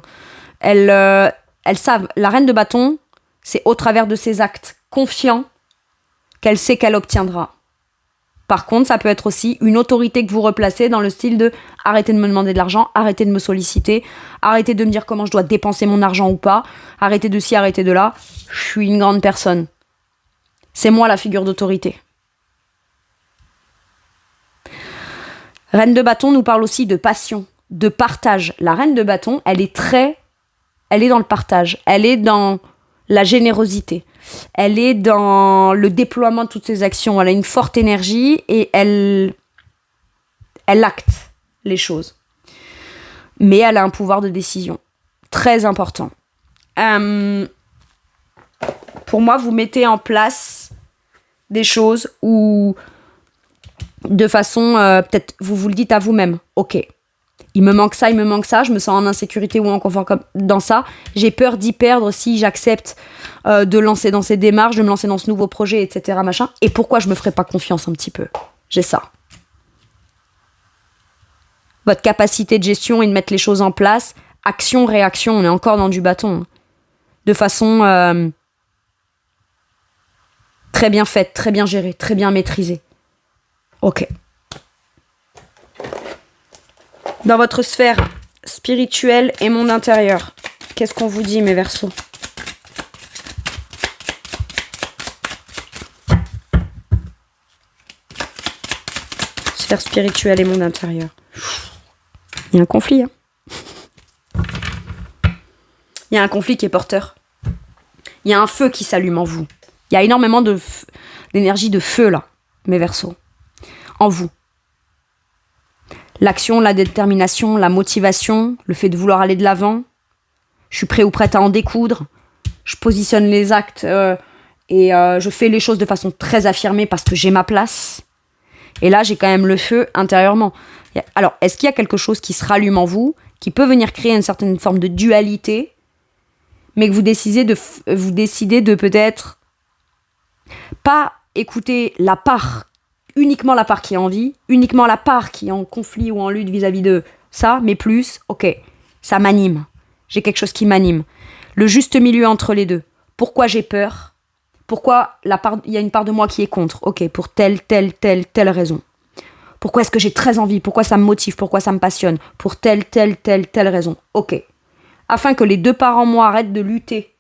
Elles savent. La reine de bâton, c'est au travers de ses actes confiants qu'elle sait qu'elle obtiendra. Par contre, ça peut être aussi une autorité que vous replacez dans le style de « arrêtez de me demander de l'argent, arrêtez de me solliciter, arrêtez de me dire comment je dois dépenser mon argent ou pas, arrêtez de ci, arrêtez de là, je suis une grande personne. C'est moi la figure d'autorité. » Reine de bâton nous parle aussi de passion, de partage. La reine de bâton, elle est dans le partage, elle est dans la générosité. Elle est dans le déploiement de toutes ses actions. Elle a une forte énergie et elle Elle acte les choses. Mais elle a un pouvoir de décision très important. Pour moi, vous mettez en place des choses où, de façon, peut-être, vous le dites à vous-même. Ok, il me manque ça, je me sens en insécurité ou en confort dans ça. J'ai peur d'y perdre si j'accepte de lancer dans ces démarches, de me lancer dans ce nouveau projet, etc. Machin. Et pourquoi je me ferais pas confiance un petit peu? J'ai ça. Votre capacité de gestion et de mettre les choses en place. Action, réaction, on est encore dans du bâton. De façon très bien faite, très bien gérée, très bien maîtrisée. Ok. Dans votre sphère spirituelle et monde intérieur, qu'est-ce qu'on vous dit, mes Verseaux? Sphère spirituelle et monde intérieur. Il y a un conflit, hein. Il y a un conflit qui est porteur. Il y a un feu qui s'allume en vous. Il y a énormément d'énergie de feu, là, mes Verseaux. En vous. L'action, la détermination, la motivation, le fait de vouloir aller de l'avant. Je suis prêt ou prête à en découdre. Je positionne les actes et je fais les choses de façon très affirmée parce que j'ai ma place. Et là, j'ai quand même le feu intérieurement. Alors, est-ce qu'il y a quelque chose qui se rallume en vous, qui peut venir créer une certaine forme de dualité, mais que vous décidez de peut-être pas écouter uniquement la part qui a envie, uniquement la part qui est en conflit ou en lutte vis-à-vis de ça, mais plus, ok, ça m'anime. J'ai quelque chose qui m'anime. Le juste milieu entre les deux. Pourquoi j'ai peur? Pourquoi il y a une part de moi qui est contre? Ok, pour telle raison. Pourquoi est-ce que j'ai très envie? Pourquoi ça me motive? Pourquoi ça me passionne? Pour telle raison. Ok. Afin que les deux parts en moi arrêtent de lutter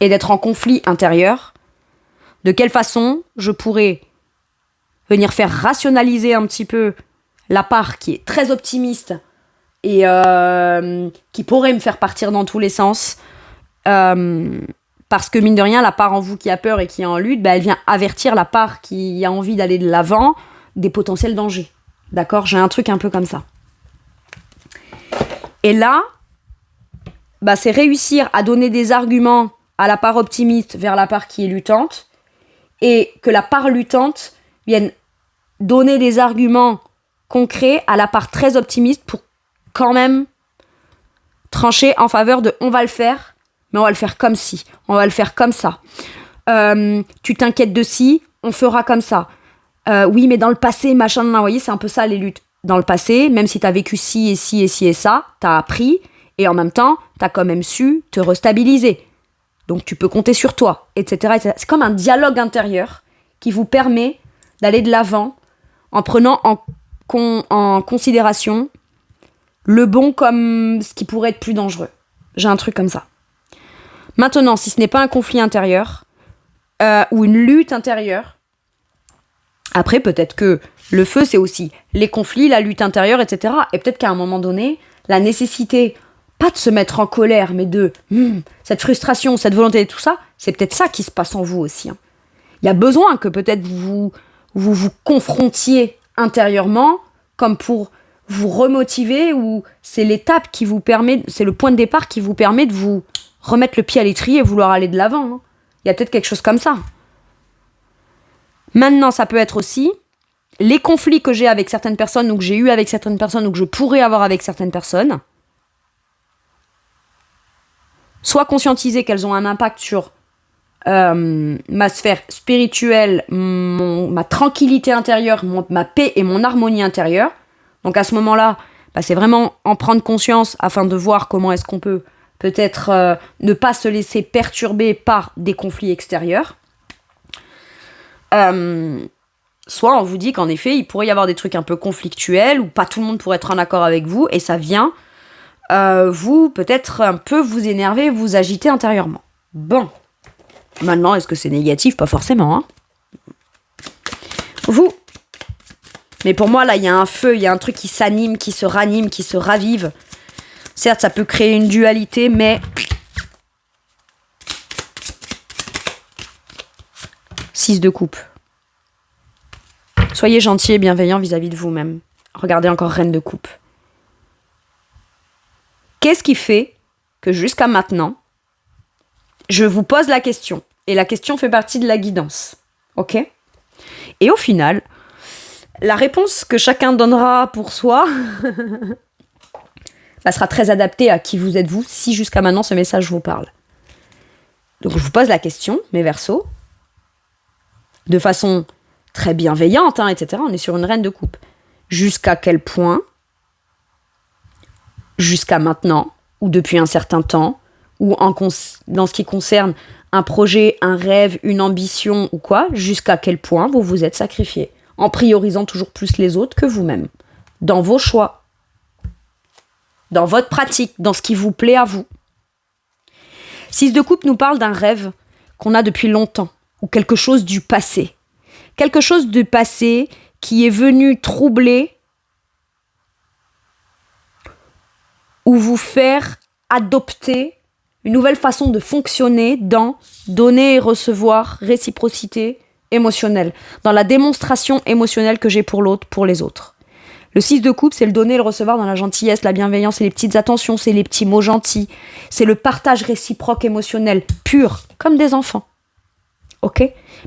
et d'être en conflit intérieur, de quelle façon je pourrais venir faire rationaliser un petit peu la part qui est très optimiste et qui pourrait me faire partir dans tous les sens, parce que mine de rien, la part en vous qui a peur et qui est en lutte, elle vient avertir la part qui a envie d'aller de l'avant des potentiels dangers. D'accord? J'ai un truc un peu comme ça. Et là, c'est réussir à donner des arguments à la part optimiste vers la part qui est luttante, et que la part luttante vienne donner des arguments concrets à la part très optimiste pour quand même trancher en faveur de on va le faire, mais on va le faire comme ci, on va le faire comme ça. Tu t'inquiètes de ci, on fera comme ça. Oui, mais dans le passé, machin, vous voyez, c'est un peu ça les luttes. Dans le passé, même si t'as vécu ci et ci et ci et ça, t'as appris, et en même temps, t'as quand même su te restabiliser. Donc tu peux compter sur toi, etc., etc. C'est comme un dialogue intérieur qui vous permet d'aller de l'avant en prenant en considération le bon comme ce qui pourrait être plus dangereux. J'ai un truc comme ça. Maintenant, si ce n'est pas un conflit intérieur ou une lutte intérieure, après peut-être que le feu c'est aussi les conflits, la lutte intérieure, etc. Et peut-être qu'à un moment donné, la nécessité, pas de se mettre en colère, mais de cette frustration, cette volonté et tout ça, c'est peut-être ça qui se passe en vous aussi. Hein. Il y a besoin que peut-être vous confrontiez intérieurement, comme pour vous remotiver, ou c'est l'étape qui vous permet, c'est le point de départ qui vous permet de vous remettre le pied à l'étrier et vouloir aller de l'avant. Hein. Il y a peut-être quelque chose comme ça. Maintenant, ça peut être aussi les conflits que j'ai avec certaines personnes, ou que j'ai eu avec certaines personnes, ou que je pourrais avoir avec certaines personnes. Soit conscientiser qu'elles ont un impact sur ma sphère spirituelle, ma tranquillité intérieure, ma paix et mon harmonie intérieure. Donc à ce moment-là, c'est vraiment en prendre conscience afin de voir comment est-ce qu'on peut peut-être ne pas se laisser perturber par des conflits extérieurs. Soit on vous dit qu'en effet, il pourrait y avoir des trucs un peu conflictuels, où pas tout le monde pourrait être en accord avec vous, et ça vient vous, peut-être un peu vous énerver, vous agiter intérieurement. Bon. Maintenant, est-ce que c'est négatif? Pas forcément, hein. Vous. Mais pour moi, là, il y a un feu, il y a un truc qui s'anime, qui se ranime, qui se ravive. Certes, ça peut créer une dualité, mais 6 de coupe. Soyez gentil et bienveillant vis-à-vis de vous-même. Regardez encore Reine de Coupe. Qu'est-ce qui fait que jusqu'à maintenant, je vous pose la question, et la question fait partie de la guidance, ok ? Et au final, la réponse que chacun donnera pour soi sera très adaptée à qui vous êtes vous, si jusqu'à maintenant ce message vous parle. Donc je vous pose la question, mes Verseaux, de façon très bienveillante, etc. On est sur une Reine de Coupe. Jusqu'à quel point, jusqu'à maintenant, ou depuis un certain temps, ou dans ce qui concerne un projet, un rêve, une ambition ou quoi, jusqu'à quel point vous vous êtes sacrifié, en priorisant toujours plus les autres que vous-même, dans vos choix, dans votre pratique, dans ce qui vous plaît à vous. 6 de coupe nous parle d'un rêve qu'on a depuis longtemps, ou quelque chose du passé. Quelque chose du passé qui est venu troubler ou vous faire adopter une nouvelle façon de fonctionner dans donner et recevoir, réciprocité émotionnelle, dans la démonstration émotionnelle que j'ai pour l'autre, pour les autres. Le 6 de coupe, c'est le donner et le recevoir dans la gentillesse, la bienveillance, c'est les petites attentions, c'est les petits mots gentils, c'est le partage réciproque émotionnel, pur, comme des enfants. Ok ?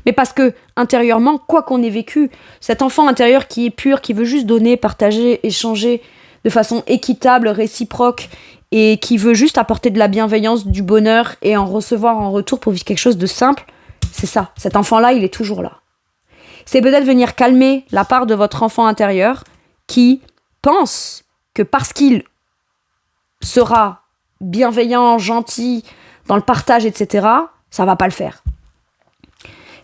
Mais parce que, intérieurement, quoi qu'on ait vécu, cet enfant intérieur qui est pur, qui veut juste donner, partager, échanger de façon équitable, réciproque, et qui veut juste apporter de la bienveillance, du bonheur, et en recevoir en retour pour vivre quelque chose de simple, c'est ça. Cet enfant-là, il est toujours là. C'est peut-être venir calmer la part de votre enfant intérieur qui pense que parce qu'il sera bienveillant, gentil, dans le partage, etc., ça va pas le faire.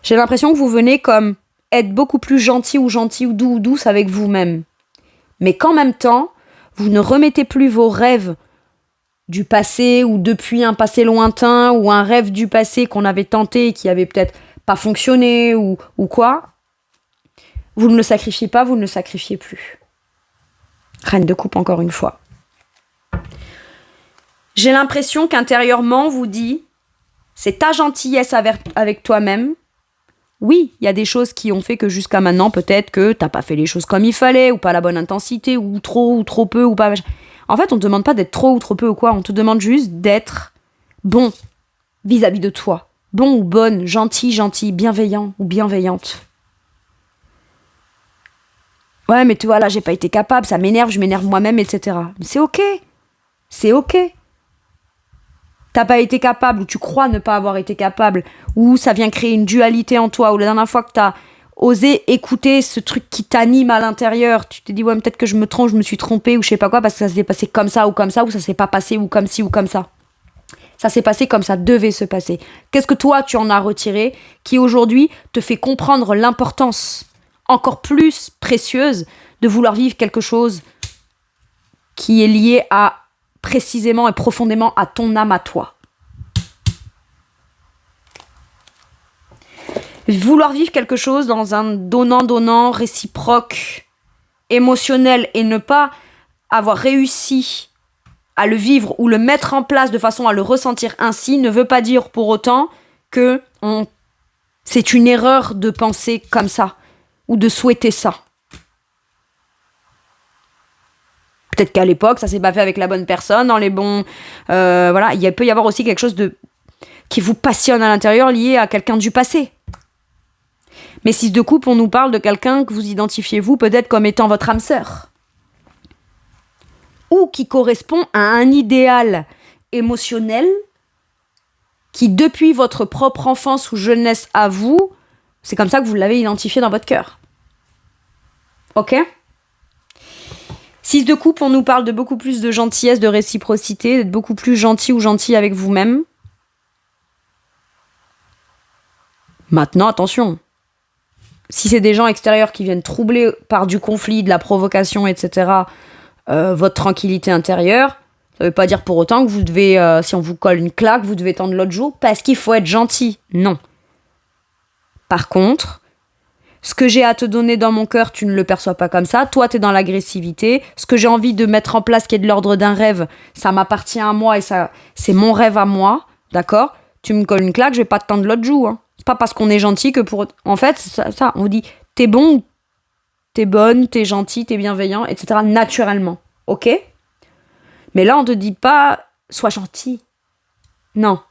J'ai l'impression que vous venez comme être beaucoup plus gentil ou doux ou douce avec vous-même. Mais qu'en même temps, vous ne remettez plus vos rêves du passé ou depuis un passé lointain ou un rêve du passé qu'on avait tenté et qui avait peut-être pas fonctionné ou quoi. Vous ne le sacrifiez pas, vous ne le sacrifiez plus. Reine de coupe encore une fois. J'ai l'impression qu'intérieurement, vous dit, c'est ta gentillesse avec toi-même. Oui, il y a des choses qui ont fait que jusqu'à maintenant, peut-être que t'as pas fait les choses comme il fallait, ou pas à la bonne intensité, ou trop peu, ou pas... En fait, on te demande pas d'être trop ou trop peu ou quoi, on te demande juste d'être bon vis-à-vis de toi. Bon ou bonne, gentil, bienveillant ou bienveillante. Ouais, mais tu vois, là, j'ai pas été capable, ça m'énerve, je m'énerve moi-même, etc. Mais c'est ok. C'est ok. T'as pas été capable, ou tu crois ne pas avoir été capable, ou ça vient créer une dualité en toi, ou la dernière fois que t'as osé écouter ce truc qui t'anime à l'intérieur, tu te dis, ouais, peut-être que je me trompe, je me suis trompée, ou je sais pas quoi, parce que ça s'est passé comme ça, ou ça s'est pas passé, ou comme ci, ou comme ça. Ça s'est passé comme ça devait se passer. Qu'est-ce que toi, tu en as retiré, qui aujourd'hui te fait comprendre l'importance encore plus précieuse de vouloir vivre quelque chose qui est lié à précisément et profondément à ton âme à toi. Vouloir vivre quelque chose dans un donnant-donnant réciproque, émotionnel, et ne pas avoir réussi à le vivre ou le mettre en place de façon à le ressentir ainsi ne veut pas dire pour autant que c'est une erreur de penser comme ça ou de souhaiter ça. Peut-être qu'à l'époque, ça s'est pas fait avec la bonne personne, dans les bons... voilà, il peut y avoir aussi quelque chose qui vous passionne à l'intérieur, lié à quelqu'un du passé. Mais 6 de coupe, on nous parle de quelqu'un que vous identifiez vous peut-être comme étant votre âme sœur. Ou qui correspond à un idéal émotionnel qui, depuis votre propre enfance ou jeunesse à vous, c'est comme ça que vous l'avez identifié dans votre cœur. Ok ? 6 de coupe, on nous parle de beaucoup plus de gentillesse, de réciprocité, d'être beaucoup plus gentil ou gentille avec vous-même. Maintenant, attention. Si c'est des gens extérieurs qui viennent troubler par du conflit, de la provocation, etc., votre tranquillité intérieure, ça veut pas dire pour autant que vous devez, si on vous colle une claque, vous devez tendre l'autre joue parce qu'il faut être gentil. Non. Par contre, ce que j'ai à te donner dans mon cœur, tu ne le perçois pas comme ça. Toi, t'es dans l'agressivité. Ce que j'ai envie de mettre en place, qui est de l'ordre d'un rêve, ça m'appartient à moi et ça, c'est mon rêve à moi. D'accord ? Tu me colles une claque, je vais pas te tendre l'autre joue. Hein. C'est pas parce qu'on est gentil que pour... En fait, ça on dit, t'es bon t'es bonne, t'es gentil, t'es bienveillant, etc. naturellement. Ok? Mais là, on te dit pas, sois gentil. Non.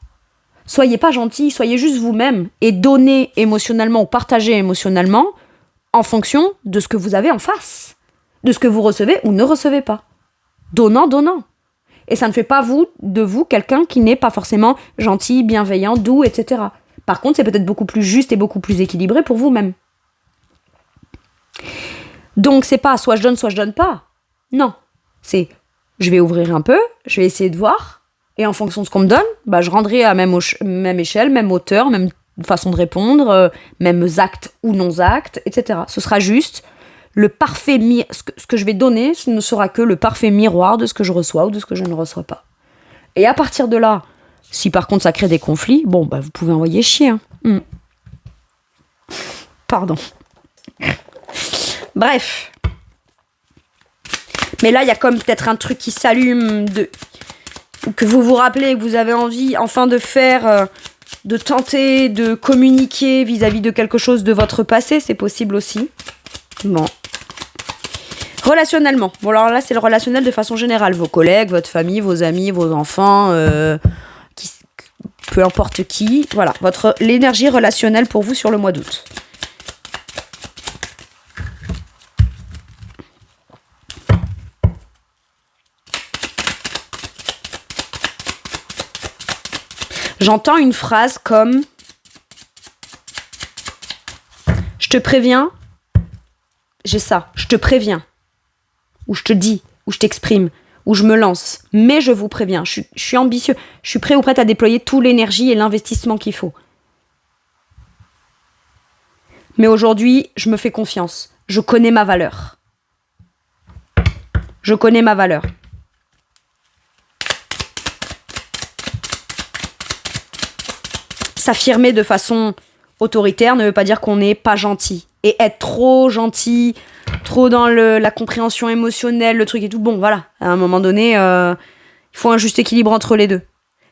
Soyez pas gentil, soyez juste vous-même et donnez émotionnellement ou partagez émotionnellement en fonction de ce que vous avez en face, de ce que vous recevez ou ne recevez pas. Donnant, donnant. Et ça ne fait pas de vous quelqu'un qui n'est pas forcément gentil, bienveillant, doux, etc. Par contre, c'est peut-être beaucoup plus juste et beaucoup plus équilibré pour vous-même. Donc, c'est pas soit je donne pas. Non. C'est je vais ouvrir un peu, je vais essayer de voir, et en fonction de ce qu'on me donne, je rendrai à même échelle, même hauteur, même façon de répondre, mêmes actes ou non-actes, etc. Ce sera juste le parfait ce que je vais donner, ce ne sera que le parfait miroir de ce que je reçois ou de ce que je ne reçois pas. Et à partir de là, si par contre ça crée des conflits, vous pouvez envoyer chier. Hein. Pardon. Bref. Mais là, il y a comme peut-être un truc qui s'allume, que vous vous rappelez, que vous avez envie enfin de faire, de tenter de communiquer vis-à-vis de quelque chose de votre passé, c'est possible aussi. Bon. Relationnellement. Bon, alors là, c'est le relationnel de façon générale. Vos collègues, votre famille, vos amis, vos enfants, peu importe qui. Voilà, l'énergie relationnelle pour vous sur le mois d'août. J'entends une phrase comme « Je te préviens », j'ai ça, « Je te préviens », ou « Je te dis », ou « Je t'exprime », ou « Je me lance », mais je vous préviens, je suis ambitieux, je suis prêt ou prête à déployer toute l'énergie et l'investissement qu'il faut. Mais aujourd'hui, je me fais confiance, je connais ma valeur. Je connais ma valeur. S'affirmer de façon autoritaire ne veut pas dire qu'on n'est pas gentil. Et être trop gentil, trop dans la compréhension émotionnelle, le truc et tout, voilà. À un moment donné, il faut un juste équilibre entre les deux.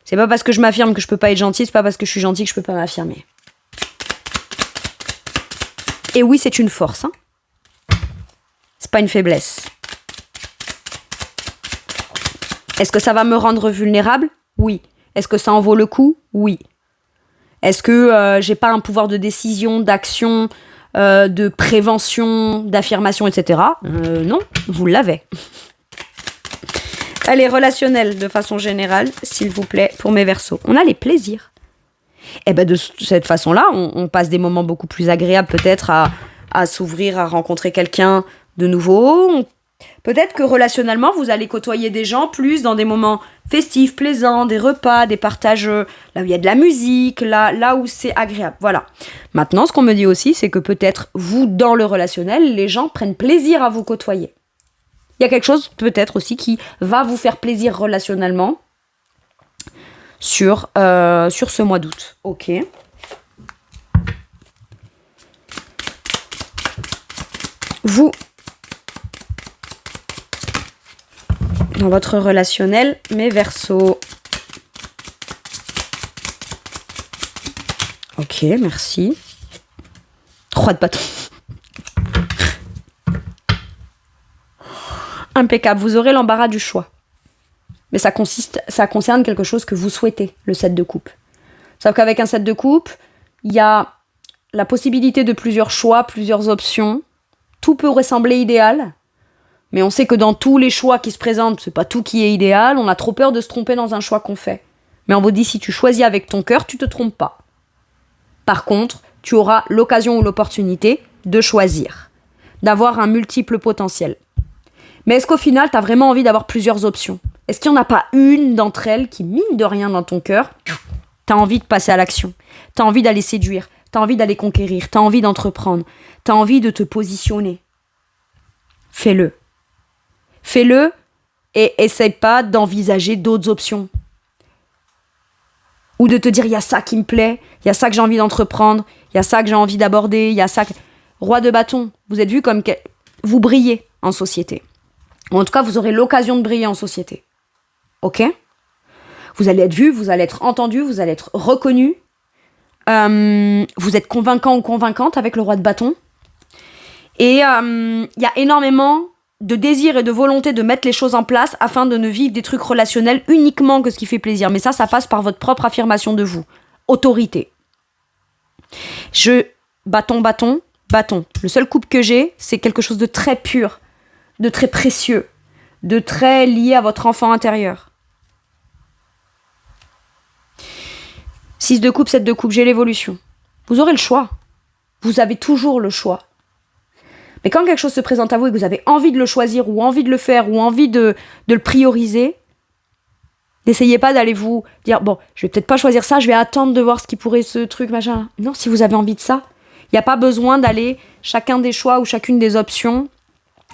C'est pas parce que je m'affirme que je peux pas être gentil, c'est pas parce que je suis gentil que je peux pas m'affirmer. Et oui, c'est une force. Hein. C'est pas une faiblesse. Est-ce que ça va me rendre vulnérable ? Oui. Est-ce que ça en vaut le coup ? Oui. Est-ce que j'ai pas un pouvoir de décision, d'action, de prévention, d'affirmation, etc. Non, vous l'avez. Allez, relationnel de façon générale, s'il vous plaît, pour mes Verseaux. On a les plaisirs. Et de cette façon-là, on passe des moments beaucoup plus agréables peut-être à s'ouvrir, à rencontrer quelqu'un de nouveau. Peut-être que relationnellement, vous allez côtoyer des gens plus dans des moments festifs, plaisants, des repas, des partages, là où il y a de la musique, là où c'est agréable. Voilà. Maintenant, ce qu'on me dit aussi, c'est que peut-être vous, dans le relationnel, les gens prennent plaisir à vous côtoyer. Il y a quelque chose peut-être aussi qui va vous faire plaisir relationnellement sur ce mois d'août. Ok. Vous, dans votre relationnel, mes Verseaux. Ok, merci. 3 de bâton. Impeccable, vous aurez l'embarras du choix. Mais ça concerne quelque chose que vous souhaitez, le 7 de coupe. Sauf qu'avec un 7 de coupe, il y a la possibilité de plusieurs choix, plusieurs options. Tout peut ressembler idéal. Mais on sait que dans tous les choix qui se présentent, c'est pas tout qui est idéal. On a trop peur de se tromper dans un choix qu'on fait. Mais on vous dit, si tu choisis avec ton cœur, tu te trompes pas. Par contre, tu auras l'occasion ou l'opportunité de choisir, d'avoir un multiple potentiel. Mais est-ce qu'au final, tu as vraiment envie d'avoir plusieurs options ? Est-ce qu'il n'y en a pas une d'entre elles qui, mine de rien dans ton cœur, tu as envie de passer à l'action, tu as envie d'aller séduire, tu as envie d'aller conquérir, tu as envie d'entreprendre, tu as envie de te positionner ? Fais-le. Fais-le et essaye pas d'envisager d'autres options. Ou de te dire, il y a ça qui me plaît, il y a ça que j'ai envie d'entreprendre, il y a ça que j'ai envie d'aborder, il y a ça... Roi de bâton, vous êtes vu comme... Vous brillez en société. Ou en tout cas, vous aurez l'occasion de briller en société. Ok ? Vous allez être vu, vous allez être entendu, vous allez être reconnu. Vous êtes convaincant ou convaincante avec le roi de bâton. Et il y a énormément de désir et de volonté de mettre les choses en place afin de ne vivre des trucs relationnels uniquement que ce qui fait plaisir. Mais ça passe par votre propre affirmation de vous. Autorité. Bâton. Le seul couple que j'ai, c'est quelque chose de très pur, de très précieux, de très lié à votre enfant intérieur. 6 de coupe, 7 de coupe, j'ai l'évolution. Vous aurez le choix. Vous avez toujours le choix. Mais quand quelque chose se présente à vous et que vous avez envie de le choisir ou envie de le faire ou envie de le prioriser, n'essayez pas d'aller vous dire « Bon, je vais peut-être pas choisir ça, je vais attendre de voir ce qui pourrait ce truc, machin. » Non, si vous avez envie de ça, il n'y a pas besoin d'aller chacun des choix ou chacune des options,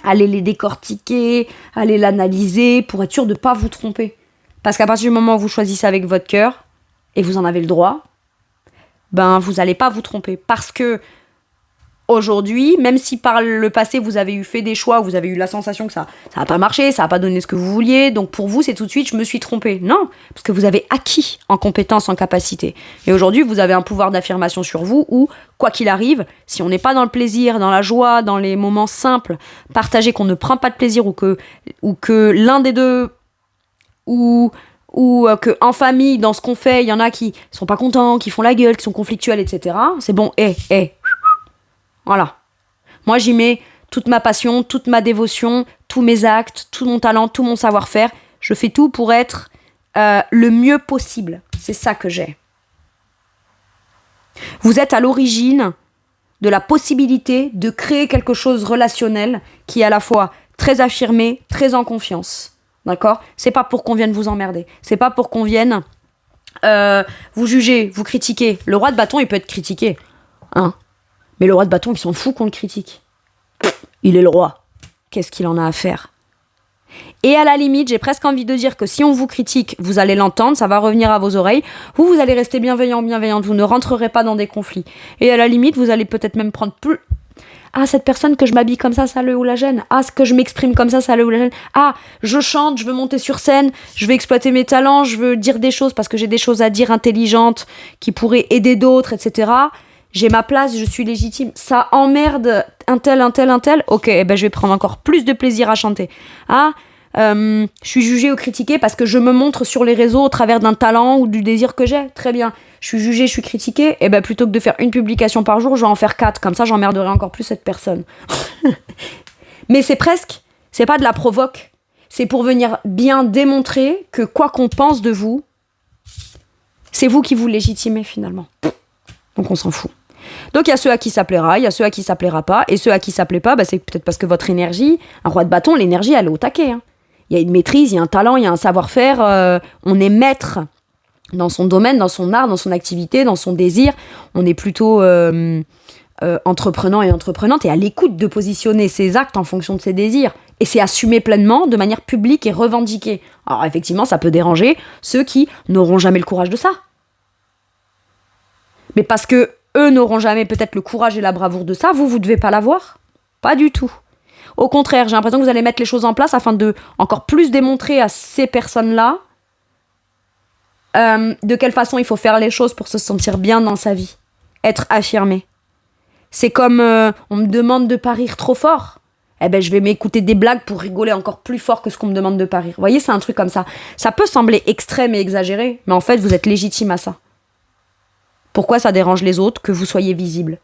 aller les décortiquer, aller l'analyser pour être sûr de ne pas vous tromper. Parce qu'à partir du moment où vous choisissez avec votre cœur, et vous en avez le droit, ben vous n'allez pas vous tromper. Parce que aujourd'hui, même si par le passé vous avez fait des choix, vous avez eu la sensation que ça n'a pas marché, ça n'a pas donné ce que vous vouliez, donc pour vous c'est tout de suite je me suis trompée. Non, parce que vous avez acquis en compétences, en capacité. Et aujourd'hui vous avez un pouvoir d'affirmation sur vous où, quoi qu'il arrive, si on n'est pas dans le plaisir, dans la joie, dans les moments simples, partagés, qu'on ne prend pas de plaisir ou que l'un des deux ou que en famille, dans ce qu'on fait, il y en a qui sont pas contents, qui font la gueule, qui sont conflictuels, etc. C'est bon, voilà. Moi, j'y mets toute ma passion, toute ma dévotion, tous mes actes, tout mon talent, tout mon savoir-faire. Je fais tout pour être le mieux possible. C'est ça que j'ai. Vous êtes à l'origine de la possibilité de créer quelque chose relationnel qui est à la fois très affirmé, très en confiance. D'accord ? C'est pas pour qu'on vienne vous emmerder. C'est pas pour qu'on vienne vous juger, vous critiquer. Le roi de bâton, il peut être critiqué. Hein ? Mais le roi de bâton, il s'en fout qu'on le critique. Il est le roi. Qu'est-ce qu'il en a à faire ? Et à la limite, j'ai presque envie de dire que si on vous critique, vous allez l'entendre, ça va revenir à vos oreilles. Vous allez rester bienveillante, vous ne rentrerez pas dans des conflits. Et à la limite, vous allez peut-être même prendre plus... Ah, cette personne que je m'habille comme ça le ou la gêne. Ah, ce que je m'exprime comme ça le ou la gêne. Ah, je chante, je veux monter sur scène, je veux exploiter mes talents, je veux dire des choses parce que j'ai des choses à dire intelligentes qui pourraient aider d'autres, etc. J'ai ma place, je suis légitime. Ça emmerde un tel. Ok, ben je vais prendre encore plus de plaisir à chanter. Ah, je suis jugée ou critiquée parce que je me montre sur les réseaux au travers d'un talent ou du désir que j'ai. Très bien. Je suis jugée, je suis critiquée. Et ben plutôt que de faire une publication par jour, je vais en faire 4. Comme ça, j'emmerderai encore plus cette personne. Mais c'est pas de la provoque. C'est pour venir bien démontrer que quoi qu'on pense de vous, c'est vous qui vous légitimez finalement. Donc on s'en fout. Donc il y a ceux à qui ça plaira, il y a ceux à qui ça plaira pas, et ceux à qui ça plaît pas, bah, c'est peut-être parce que votre énergie, un roi de bâton, l'énergie elle est au taquet. Hein. Il y a une maîtrise, il y a un talent, il y a un savoir-faire, on est maître dans son domaine, dans son art, dans son activité, dans son désir. On est plutôt entreprenant et entreprenante et à l'écoute de positionner ses actes en fonction de ses désirs. Et c'est assumé pleinement de manière publique et revendiquée. Alors effectivement, ça peut déranger ceux qui n'auront jamais le courage de ça. Mais parce que eux n'auront jamais peut-être le courage et la bravoure de ça, vous devez pas l'avoir. Pas du tout. Au contraire, j'ai l'impression que vous allez mettre les choses en place afin de encore plus démontrer à ces personnes-là de quelle façon il faut faire les choses pour se sentir bien dans sa vie. Être affirmé. C'est comme on me demande de pas rire trop fort. Eh ben, je vais m'écouter des blagues pour rigoler encore plus fort que ce qu'on me demande de pas rire. Vous voyez, c'est un truc comme ça. Ça peut sembler extrême et exagéré, mais en fait, vous êtes légitime à ça. Pourquoi ça dérange les autres que vous soyez visible,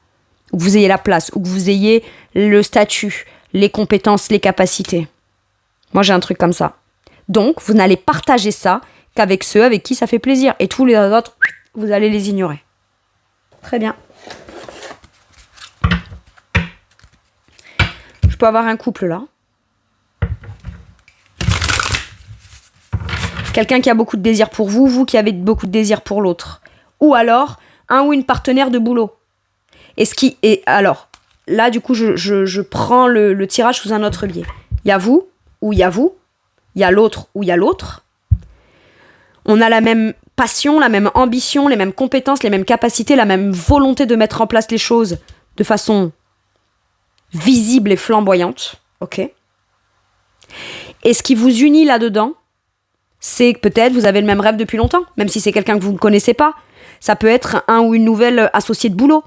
ou que vous ayez la place, ou que vous ayez le statut, les compétences, les capacités. Moi, j'ai un truc comme ça. Donc, vous n'allez partager ça qu'avec ceux avec qui ça fait plaisir. Et tous les autres, vous allez les ignorer. Très bien. Je peux avoir un couple là. Quelqu'un qui a beaucoup de désir pour vous, vous qui avez beaucoup de désir pour l'autre. Ou alors, un ou une partenaire de boulot. Et alors, là, du coup, je prends le tirage sous un autre biais. Il y a vous, ou il y a vous. Il y a l'autre, ou il y a l'autre. On a la même passion, la même ambition, les mêmes compétences, les mêmes capacités, la même volonté de mettre en place les choses de façon visible et flamboyante. Ok. Et ce qui vous unit là-dedans, c'est que peut-être vous avez le même rêve depuis longtemps, même si c'est quelqu'un que vous ne connaissez pas. Ça peut être un ou une nouvelle associée de boulot.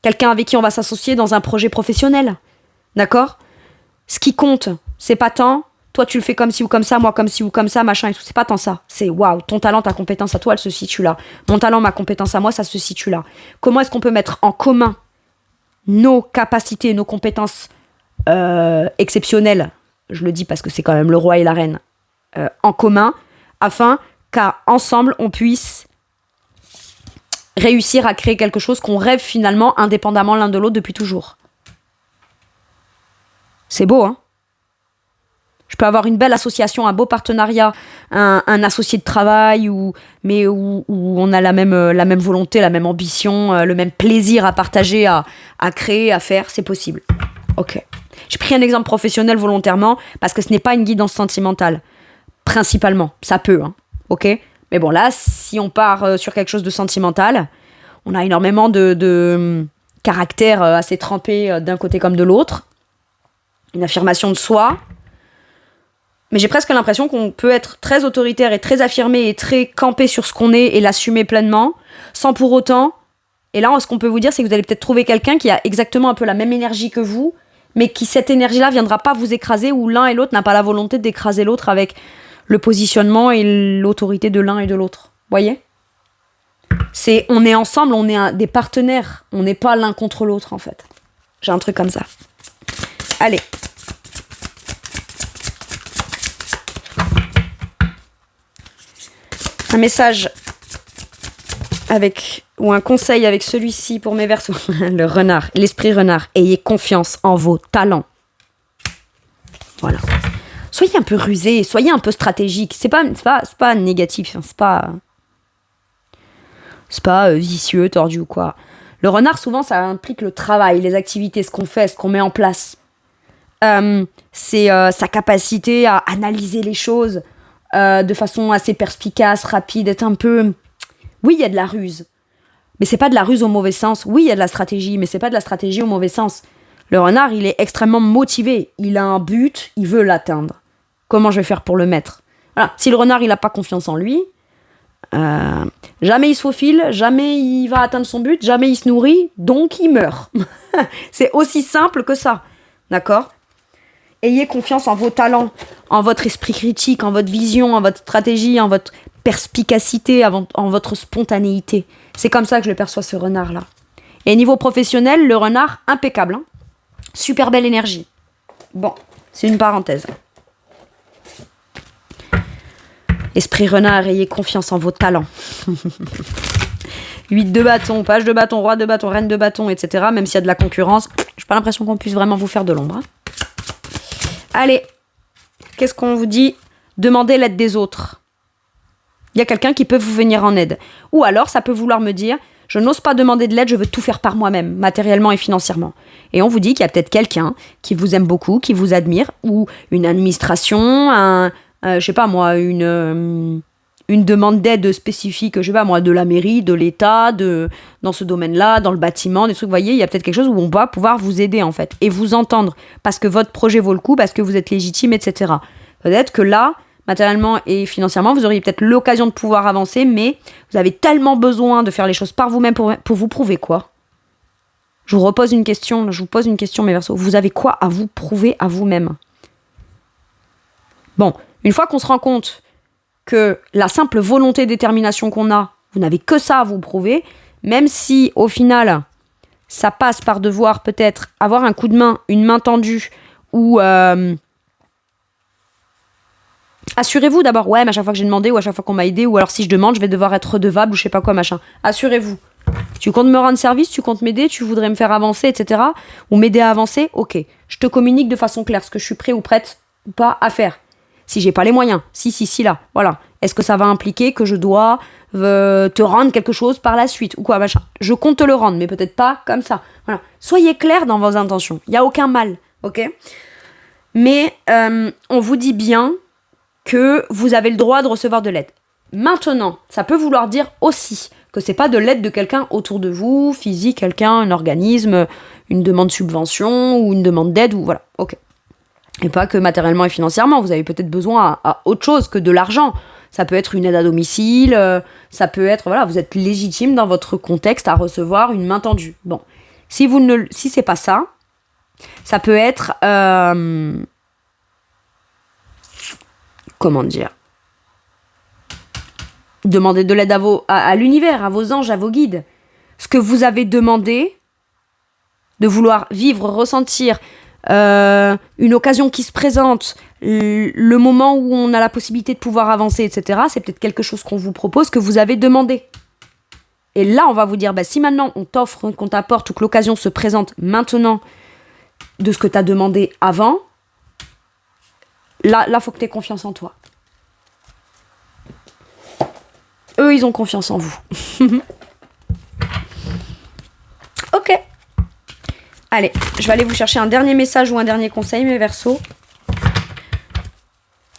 Quelqu'un avec qui on va s'associer dans un projet professionnel. D'accord ? Ce qui compte, c'est pas tant, toi tu le fais comme ci ou comme ça, moi comme ci ou comme ça, machin et tout. C'est pas tant ça. C'est waouh, ton talent, ta compétence à toi, elle se situe là. Mon talent, ma compétence à moi, ça se situe là. Comment est-ce qu'on peut mettre en commun nos capacités, nos compétences exceptionnelles, je le dis parce que c'est quand même le roi et la reine, en commun, afin qu'ensemble on puisse réussir à créer quelque chose qu'on rêve finalement indépendamment l'un de l'autre depuis toujours. C'est beau, hein ? Je peux avoir une belle association, un beau partenariat, un associé de travail, où on a la même volonté, la même ambition, le même plaisir à partager, à créer, à faire, c'est possible. Ok. J'ai pris un exemple professionnel volontairement parce que ce n'est pas une guidance sentimentale. Principalement. Ça peut, hein. Ok ? Mais bon, là, si on part sur quelque chose de sentimental, on a énormément de caractères assez trempés d'un côté comme de l'autre. Une affirmation de soi. Mais j'ai presque l'impression qu'on peut être très autoritaire et très affirmé et très campé sur ce qu'on est et l'assumer pleinement, sans pour autant... Et là, ce qu'on peut vous dire, c'est que vous allez peut-être trouver quelqu'un qui a exactement un peu la même énergie que vous, mais qui, cette énergie-là, viendra pas vous écraser, ou l'un et l'autre n'a pas la volonté d'écraser l'autre avec le positionnement et l'autorité de l'un et de l'autre. Voyez ? On est ensemble, on est des partenaires. On n'est pas l'un contre l'autre, en fait. J'ai un truc comme ça. Allez. Un message ou un conseil avec celui-ci pour mes Verseaux. Le renard, l'esprit renard. Ayez confiance en vos talents. Voilà. Soyez un peu rusé, soyez un peu stratégique. C'est pas négatif, hein, c'est pas vicieux, tordu ou quoi. Le renard, souvent, ça implique le travail, les activités, ce qu'on fait, ce qu'on met en place. C'est sa capacité à analyser les choses de façon assez perspicace, rapide, être un peu... Oui, il y a de la ruse, mais c'est pas de la ruse au mauvais sens. Oui, il y a de la stratégie, mais c'est pas de la stratégie au mauvais sens. Le renard, il est extrêmement motivé. Il a un but, il veut l'atteindre. Comment je vais faire pour le mettre ? Voilà. Si le renard, il a pas confiance en lui, jamais il se faufile, jamais il va atteindre son but, jamais il se nourrit, donc il meurt. C'est aussi simple que ça. D'accord ? Ayez confiance en vos talents, en votre esprit critique, en votre vision, en votre stratégie, en votre perspicacité, en votre spontanéité. C'est comme ça que je le perçois, ce renard-là. Et niveau professionnel, le renard, impeccable. Hein, super belle énergie. Bon, c'est une parenthèse. Esprit renard, ayez confiance en vos talents. 8 de bâton, page de bâton, roi de bâton, reine de bâton, etc. Même s'il y a de la concurrence, j'ai pas l'impression qu'on puisse vraiment vous faire de l'ombre. Hein. Allez, qu'est-ce qu'on vous dit ? Demandez l'aide des autres. Il y a quelqu'un qui peut vous venir en aide. Ou alors, ça peut vouloir me dire, je n'ose pas demander de l'aide, je veux tout faire par moi-même, matériellement et financièrement. Et on vous dit qu'il y a peut-être quelqu'un qui vous aime beaucoup, qui vous admire, ou une administration, je sais pas moi, une demande d'aide spécifique, je sais pas moi, de la mairie, de l'État, dans ce domaine-là, dans le bâtiment, des trucs, vous voyez, il y a peut-être quelque chose où on va pouvoir vous aider, en fait, et vous entendre, parce que votre projet vaut le coup, parce que vous êtes légitime, etc. Peut-être que là, matériellement et financièrement, vous auriez peut-être l'occasion de pouvoir avancer, mais vous avez tellement besoin de faire les choses par vous-même pour vous prouver quoi ? Je vous pose une question, mes Verseaux. Vous avez quoi à vous prouver à vous-même ? Bon, une fois qu'on se rend compte que la simple volonté et détermination qu'on a, vous n'avez que ça à vous prouver, même si au final, ça passe par devoir peut-être avoir un coup de main, une main tendue, ou... Assurez-vous d'abord, ouais, mais à chaque fois que j'ai demandé, ou à chaque fois qu'on m'a aidé, ou alors si je demande, je vais devoir être redevable, ou je sais pas quoi, machin. Assurez-vous. Tu comptes me rendre service, tu comptes m'aider, tu voudrais me faire avancer, etc. Ou m'aider à avancer, ok. Je te communique de façon claire ce que je suis prêt ou prête ou pas à faire. Si j'ai pas les moyens, si, là, voilà. Est-ce que ça va impliquer que je dois te rendre quelque chose par la suite, ou quoi, machin. Je compte te le rendre, mais peut-être pas comme ça. Voilà. Soyez clair dans vos intentions. Il y a aucun mal, ok ? Mais on vous dit bien que vous avez le droit de recevoir de l'aide. Maintenant, ça peut vouloir dire aussi que c'est pas de l'aide de quelqu'un autour de vous, physique, quelqu'un, un organisme, une demande de subvention ou une demande d'aide, ou voilà, ok. Et pas que matériellement et financièrement, vous avez peut-être besoin à autre chose que de l'argent. Ça peut être une aide à domicile, ça peut être, voilà, vous êtes légitime dans votre contexte à recevoir une main tendue. Bon, Si c'est pas ça, ça peut être... comment dire ? Demandez de l'aide à l'univers, à vos anges, à vos guides. Ce que vous avez demandé, de vouloir vivre, ressentir une occasion qui se présente, le moment où on a la possibilité de pouvoir avancer, etc., c'est peut-être quelque chose qu'on vous propose, que vous avez demandé. Et là, on va vous dire, si maintenant on t'offre, qu'on t'apporte, ou que l'occasion se présente maintenant de ce que tu as demandé avant, là, faut que tu aies confiance en toi. Eux, ils ont confiance en vous. Ok. Allez, je vais aller vous chercher un dernier message ou un dernier conseil, mes Verseaux.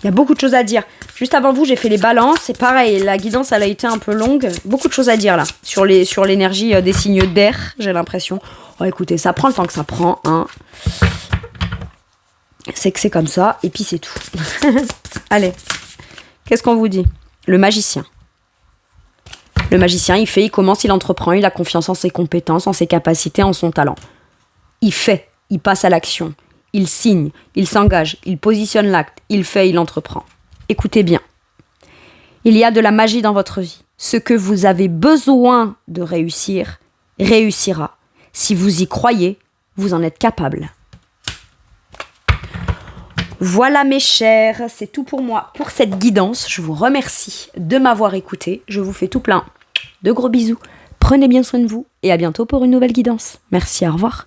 Il y a beaucoup de choses à dire. Juste avant vous, j'ai fait les balances. C'est pareil, la guidance, elle a été un peu longue. Beaucoup de choses à dire, là. Sur l'énergie des signes d'air, j'ai l'impression. Oh, écoutez, ça prend le temps que ça prend, hein. C'est que c'est comme ça, et puis c'est tout. Allez. Qu'est-ce qu'on vous dit ? Le magicien. Le magicien, il commence, il entreprend, il a confiance en ses compétences, en ses capacités, en son talent. Il fait, il passe à l'action, il signe, il s'engage, il positionne l'acte, il fait, il entreprend. Écoutez bien. Il y a de la magie dans votre vie. Ce que vous avez besoin de réussir, réussira. Si vous y croyez, vous en êtes capable. Voilà mes chers, c'est tout pour moi pour cette guidance. Je vous remercie de m'avoir écouté. Je vous fais tout plein de gros bisous. Prenez bien soin de vous et à bientôt pour une nouvelle guidance. Merci, au revoir.